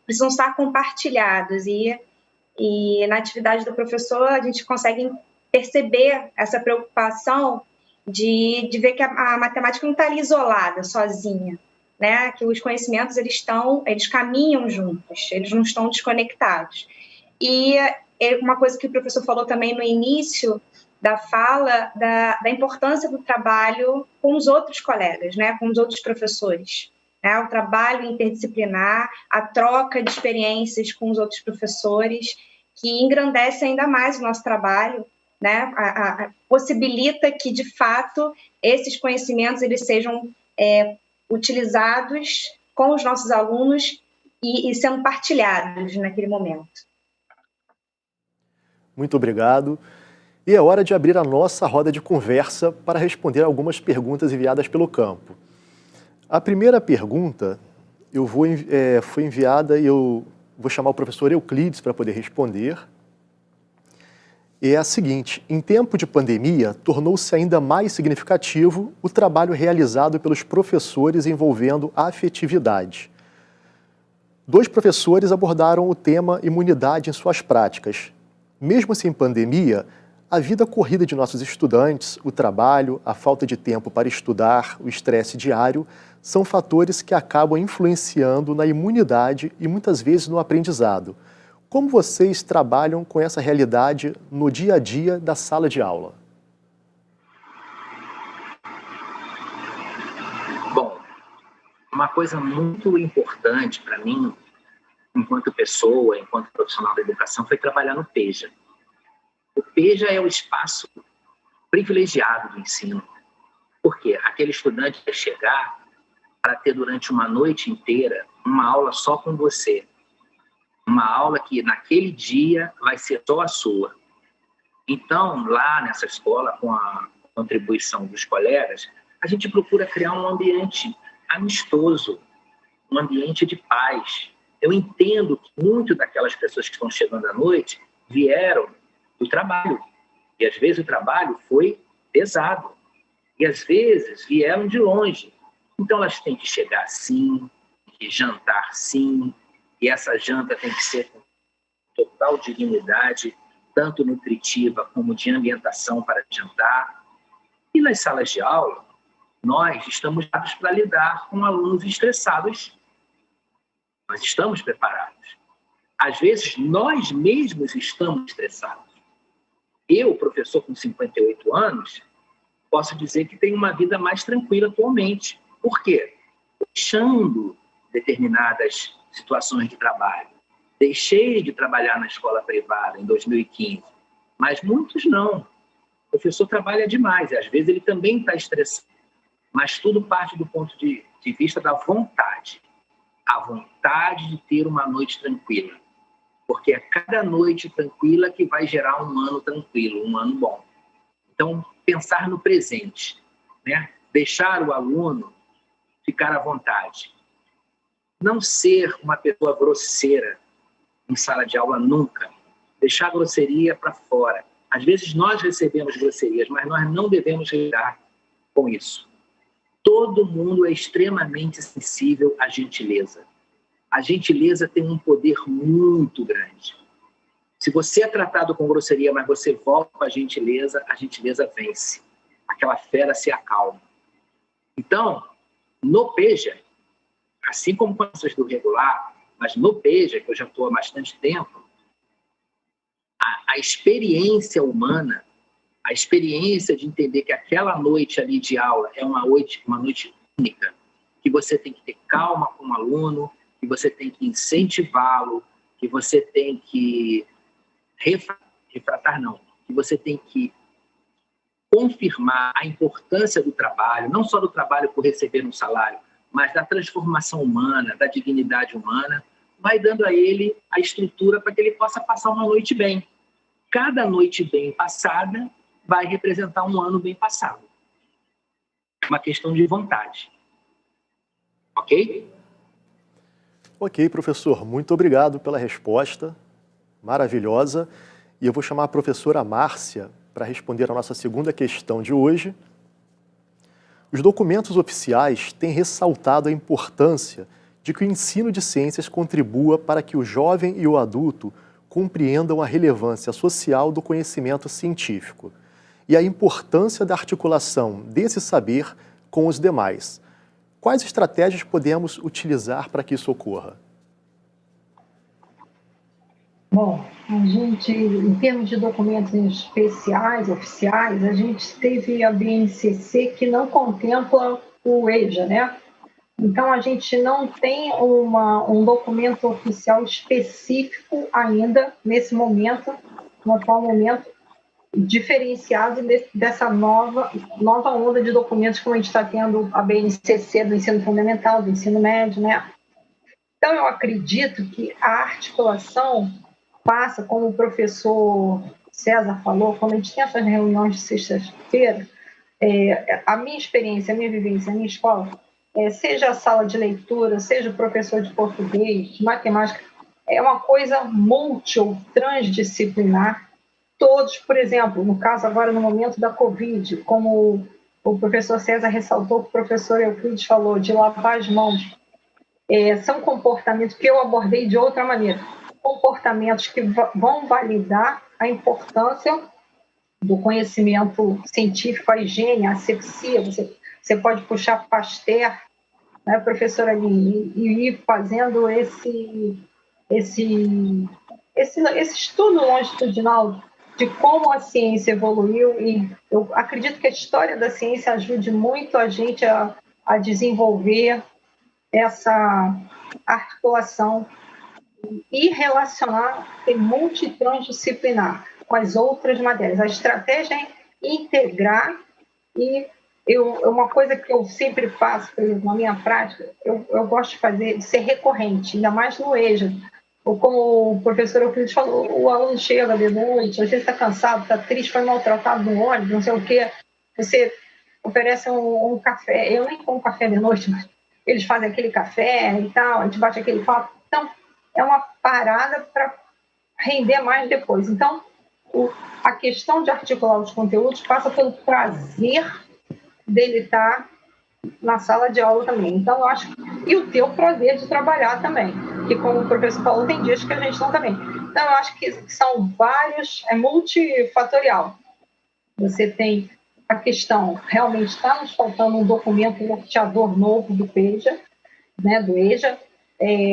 precisam estar compartilhados e na atividade do professor a gente consegue perceber essa preocupação de ver que a matemática não está ali isolada, sozinha, né? Que os conhecimentos eles caminham juntos, eles não estão desconectados. E uma coisa que o professor falou também no início da fala, da importância do trabalho com os outros colegas, né? Com os outros professores. Né? O trabalho interdisciplinar, a troca de experiências com os outros professores, que engrandece ainda mais o nosso trabalho, né? Possibilita que, de fato, esses conhecimentos eles sejam utilizados com os nossos alunos e sendo partilhados naquele momento. Muito obrigado. E é hora de abrir a nossa roda de conversa para responder algumas perguntas enviadas pelo campo. A primeira pergunta foi enviada e eu vou chamar o professor Euclides para poder responder. É a seguinte: em tempo de pandemia, tornou-se ainda mais significativo o trabalho realizado pelos professores envolvendo a afetividade. 2 professores abordaram o tema imunidade em suas práticas. Mesmo sem pandemia, a vida corrida de nossos estudantes, o trabalho, a falta de tempo para estudar, o estresse diário, são fatores que acabam influenciando na imunidade e muitas vezes no aprendizado. Como vocês trabalham com essa realidade no dia a dia da sala de aula? Bom, uma coisa muito importante para mim, enquanto pessoa, enquanto profissional da educação, foi trabalhar no PEJA. O PEJA é o espaço privilegiado do ensino, porque aquele estudante vai chegar para ter durante uma noite inteira uma aula só com você. Uma aula que naquele dia vai ser só a sua. Então, lá nessa escola, com a contribuição dos colegas, a gente procura criar um ambiente amistoso, um ambiente de paz. Eu entendo que muito daquelas pessoas que estão chegando à noite vieram do trabalho. E às vezes o trabalho foi pesado. E às vezes vieram de longe. Então elas têm que chegar sim, que jantar sim, e essa janta tem que ser com total dignidade, tanto nutritiva como de ambientação para jantar. E nas salas de aula, nós estamos aptos para lidar com alunos estressados. Nós estamos preparados. Às vezes, nós mesmos estamos estressados. Eu, professor com 58 anos, posso dizer que tenho uma vida mais tranquila atualmente. Por quê? Deixando determinadas situações de trabalho. Deixei de trabalhar na escola privada em 2015, mas muitos não. O professor trabalha demais e às vezes ele também está estressado. Mas tudo parte do ponto de vista da vontade. A vontade de ter uma noite tranquila. Porque é cada noite tranquila que vai gerar um ano tranquilo, um ano bom. Então, pensar no presente, né? Deixar o aluno ficar à vontade. Não ser uma pessoa grosseira em sala de aula nunca. deixar a grosseria para fora. Às vezes nós recebemos grosserias, mas nós não devemos lidar com isso. Todo mundo é extremamente sensível à gentileza. A gentileza tem um poder muito grande. Se você é tratado com grosseria, mas você volta com a gentileza vence. Aquela fera se acalma. Então, no PEJA, assim como com as do regular, mas no PEJA, que eu já estou há bastante tempo, a experiência humana, a experiência de entender que aquela noite ali de aula é uma noite única, que você tem que ter calma com o aluno, que você tem que incentivá-lo, que você tem que que você tem que confirmar a importância do trabalho, não só do trabalho por receber um salário, mas da transformação humana, da dignidade humana, vai dando a ele a estrutura para que ele possa passar uma noite bem. Cada noite bem passada vai representar um ano bem passado. É uma questão de vontade. Ok? Ok, professor. Muito obrigado pela resposta maravilhosa. E eu vou chamar a professora Márcia para responder a nossa segunda questão de hoje. Os documentos oficiais têm ressaltado a importância de que o ensino de ciências contribua para que o jovem e o adulto compreendam a relevância social do conhecimento científico e a importância da articulação desse saber com os demais. Quais estratégias podemos utilizar para que isso ocorra? Bom, a gente, em termos de documentos especiais, oficiais, a gente teve a BNCC que não contempla o EJA, né? Então, a gente não tem um documento oficial específico ainda, nesse momento, no atual momento, diferenciado dessa nova onda de documentos como a gente está tendo a BNCC do ensino fundamental, do ensino médio, né? Então, eu acredito que a articulação passa, como o professor César falou, quando a gente tem essas reuniões de sexta-feira, a minha experiência, a minha vivência, a minha escola, seja a sala de leitura, seja o professor de português, de matemática, é uma coisa multi ou transdisciplinar. Todos, por exemplo, no caso agora no momento da Covid, como o professor César ressaltou, que o professor Euclides falou, de lavar as mãos, são comportamentos que eu abordei de outra maneira, comportamentos que vão validar a importância do conhecimento científico, a higiene, a asepsia. Você pode puxar Pasteur, né, professor ali, e ir fazendo esse estudo longitudinal de como a ciência evoluiu, e eu acredito que a história da ciência ajude muito a gente a desenvolver essa articulação e relacionar e multitransdisciplinar com as outras matérias. A estratégia é integrar, e uma coisa que eu sempre faço, por exemplo, na minha prática, eu gosto de fazer, de ser recorrente, ainda mais no EJA. Ou como o professor Euclides falou, o aluno chega de noite, às vezes está cansado, está triste, foi maltratado no ônibus, não sei o quê, você oferece um café. Eu nem como café de noite, mas eles fazem aquele café e tal, a gente bate aquele papo. Então, é uma parada para render mais depois. Então, a questão de articular os conteúdos passa pelo prazer dele estar na sala de aula também. Então, eu acho e o teu prazer de trabalhar também, que como o professor falou, tem dias que a gente não está bem. Então, eu acho que são vários, é multifatorial. Você tem a questão, realmente está nos faltando um documento norteador novo do PEJA, né, do EJA.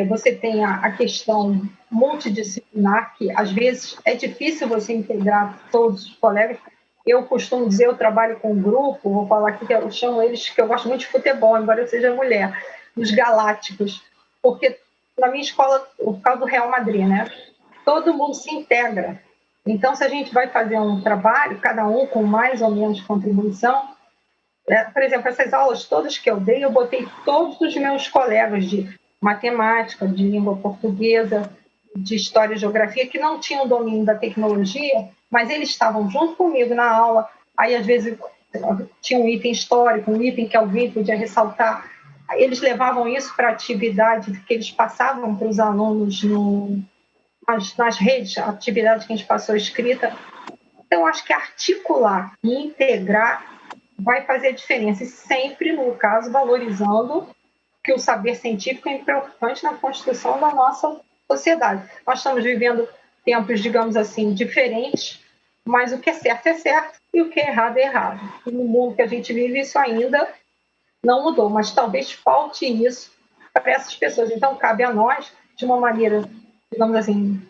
Você tem a questão multidisciplinar, que às vezes é difícil você integrar todos os colegas. Eu costumo dizer, eu trabalho com um grupo, vou falar aqui que eu chamo eles, que eu gosto muito de futebol, embora eu seja mulher, os galácticos, porque na minha escola, por causa do Real Madrid, né, todo mundo se integra. Então, se a gente vai fazer um trabalho, cada um com mais ou menos contribuição, por exemplo, essas aulas todas que eu dei, eu botei todos os meus colegas de matemática, de língua portuguesa, de história e geografia, que não tinham domínio da tecnologia, mas eles estavam junto comigo na aula. Aí, às vezes, tinha um item histórico, um item que alguém podia ressaltar. Aí, eles levavam isso para a atividade que eles passavam para os alunos nas redes, a atividade que a gente passou escrita. Então, acho que articular e integrar vai fazer a diferença, e sempre, no caso, valorizando que o saber científico é importante na construção da nossa sociedade. Nós estamos vivendo tempos, digamos assim, diferentes, mas o que é certo e o que é errado. E no mundo que a gente vive, isso ainda não mudou, mas talvez falte isso para essas pessoas. Então, cabe a nós, de uma maneira, digamos assim,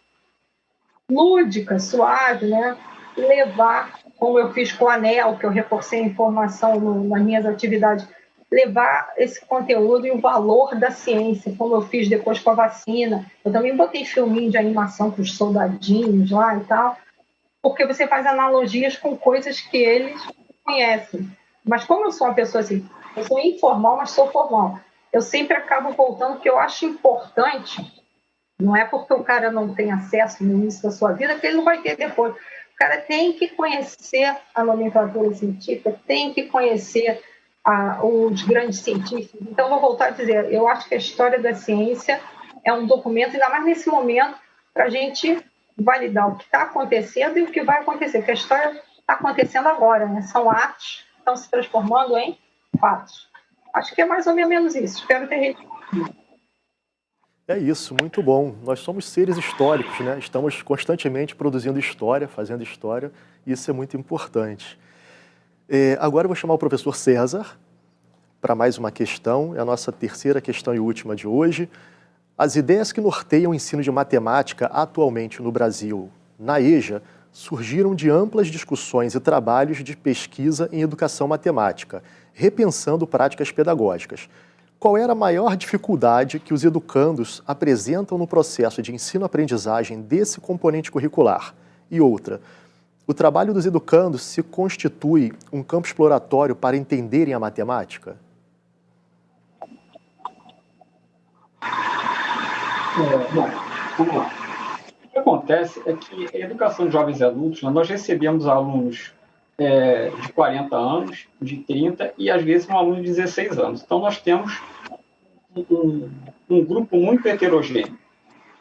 lúdica, suave, né? Levar, como eu fiz com o ANEEL, que eu reforcei a informação nas minhas atividades, levar esse conteúdo e o valor da ciência, como eu fiz depois com a vacina. Eu também botei filminho de animação com os soldadinhos lá e tal, porque você faz analogias com coisas que eles conhecem. Mas como eu sou uma pessoa assim, eu sou informal, mas sou formal, eu sempre acabo voltando, porque eu acho importante, não é porque o cara não tem acesso no início da sua vida que ele não vai ter depois. O cara tem que conhecer a nomenclatura científica, tem que conhecer os grandes cientistas. Então, vou voltar a dizer, eu acho que a história da ciência é um documento, ainda mais nesse momento, para a gente validar o que está acontecendo e o que vai acontecer, porque a história está acontecendo agora, né? São atos que estão se transformando em fatos. Acho que é mais ou menos isso. Espero ter respondido. É isso, muito bom. Nós somos seres históricos, né? Estamos constantemente produzindo história, fazendo história, e isso é muito importante. Agora eu vou chamar o professor César para mais uma questão, é a nossa terceira questão e última de hoje. As ideias que norteiam o ensino de matemática atualmente no Brasil, na EJA, surgiram de amplas discussões e trabalhos de pesquisa em educação matemática, repensando práticas pedagógicas. Qual era a maior dificuldade que os educandos apresentam no processo de ensino-aprendizagem desse componente curricular? E outra, o trabalho dos educandos se constitui um campo exploratório para entenderem a matemática? Bom, vamos lá. O que acontece é que a educação de jovens e adultos, nós recebemos alunos de 40 anos, de 30 e às vezes um aluno de 16 anos. Então nós temos um grupo muito heterogêneo,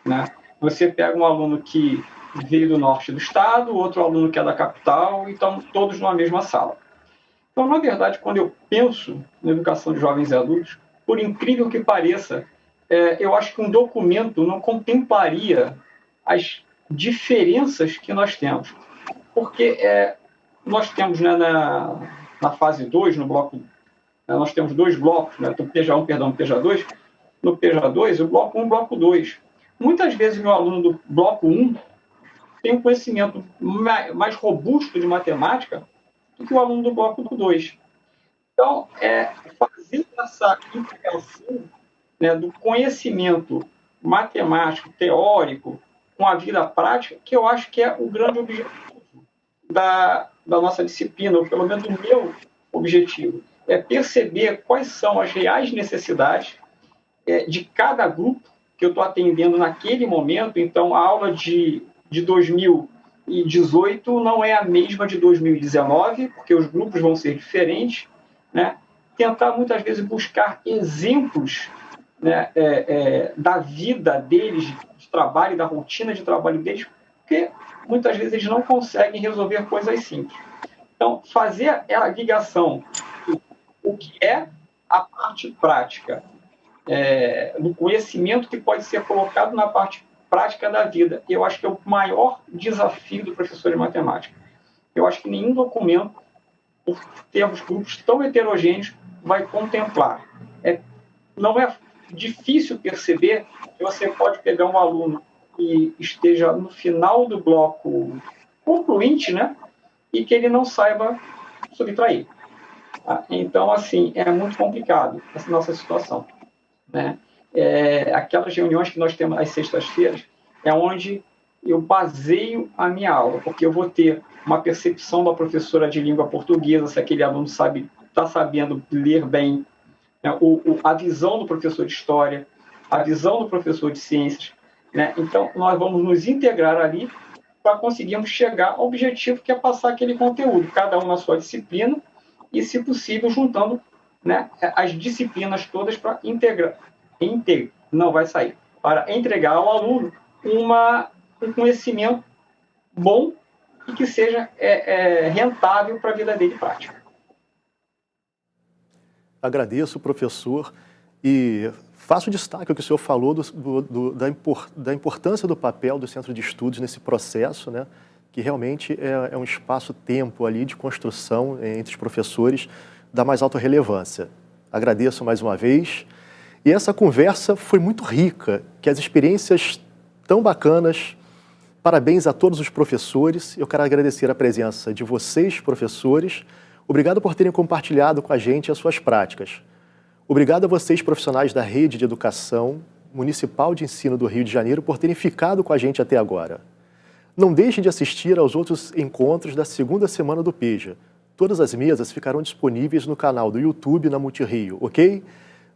né? Você pega um aluno que veio do norte do estado, outro aluno que é da capital, e estão todos numa mesma sala. Então, na verdade, quando eu penso na educação de jovens e adultos, por incrível que pareça, eu acho que um documento não contemplaria as diferenças que nós temos. Porque nós temos, né, na fase 2, no bloco, nós temos 2 blocos, né, PJ1, perdão, PJ2. No PJ2, o bloco 1 e o bloco 2. Muitas vezes o aluno do bloco 1 tem um conhecimento mais robusto de matemática do que o aluno do bloco 2. Então, fazer essa integração, né, do conhecimento matemático, teórico, com a vida prática, que eu acho que é o grande objetivo da nossa disciplina, ou pelo menos o meu objetivo, é perceber quais são as reais necessidades de cada grupo que eu estou atendendo naquele momento. Então, a aula de 2018 não é a mesma de 2019, porque os grupos vão ser diferentes, né? Tentar, muitas vezes, buscar exemplos, né, da vida deles, de trabalho, da rotina de trabalho deles, porque muitas vezes eles não conseguem resolver coisas simples. Então, fazer a ligação o que é a parte prática do conhecimento que pode ser colocado na parte prática da vida, eu acho que é o maior desafio do professor de matemática. Eu acho que nenhum documento, por termos grupos tão heterogêneos, vai contemplar. Não é difícil perceber que você pode pegar um aluno que esteja no final do bloco concluinte, né, e que ele não saiba subtrair. Então, assim, é muito complicado essa nossa situação, né? Aquelas reuniões que nós temos às sextas-feiras é onde eu baseio a minha aula, porque eu vou ter uma percepção da professora de língua portuguesa, se aquele aluno está sabendo ler bem, né? A visão do professor de história, a visão do professor de ciências, né? Então, nós vamos nos integrar ali para conseguirmos chegar ao objetivo, que é passar aquele conteúdo, cada um na sua disciplina, e, se possível, juntando, né, as disciplinas todas para para entregar ao aluno um conhecimento bom e que seja rentável para a vida dele prática. Agradeço, professor, e faço destaque ao que o senhor falou da importância do papel do Centro de Estudos nesse processo, né, que realmente é um espaço-tempo ali de construção entre os professores da mais alta relevância. Agradeço mais uma vez. E essa conversa foi muito rica, que as experiências tão bacanas. Parabéns a todos os professores. Eu quero agradecer a presença de vocês, professores. Obrigado por terem compartilhado com a gente as suas práticas. Obrigado a vocês, profissionais da Rede de Educação Municipal de Ensino do Rio de Janeiro, por terem ficado com a gente até agora. Não deixem de assistir aos outros encontros da segunda semana do PEJA. Todas as mesas ficarão disponíveis no canal do YouTube na Multirio, ok?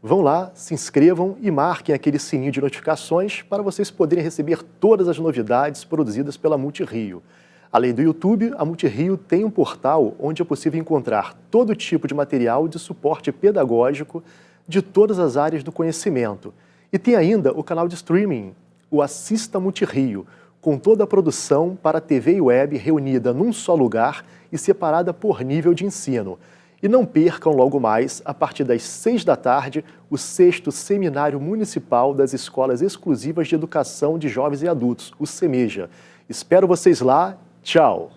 Vão lá, se inscrevam e marquem aquele sininho de notificações para vocês poderem receber todas as novidades produzidas pela Multirio. Além do YouTube, a Multirio tem um portal onde é possível encontrar todo tipo de material de suporte pedagógico de todas as áreas do conhecimento. E tem ainda o canal de streaming, o Assista Multirio, com toda a produção para TV e web reunida num só lugar e separada por nível de ensino. E não percam logo mais, a partir das 6 da tarde, o 6º Seminário Municipal das Escolas Exclusivas de Educação de Jovens e Adultos, o SEMEJA. Espero vocês lá. Tchau!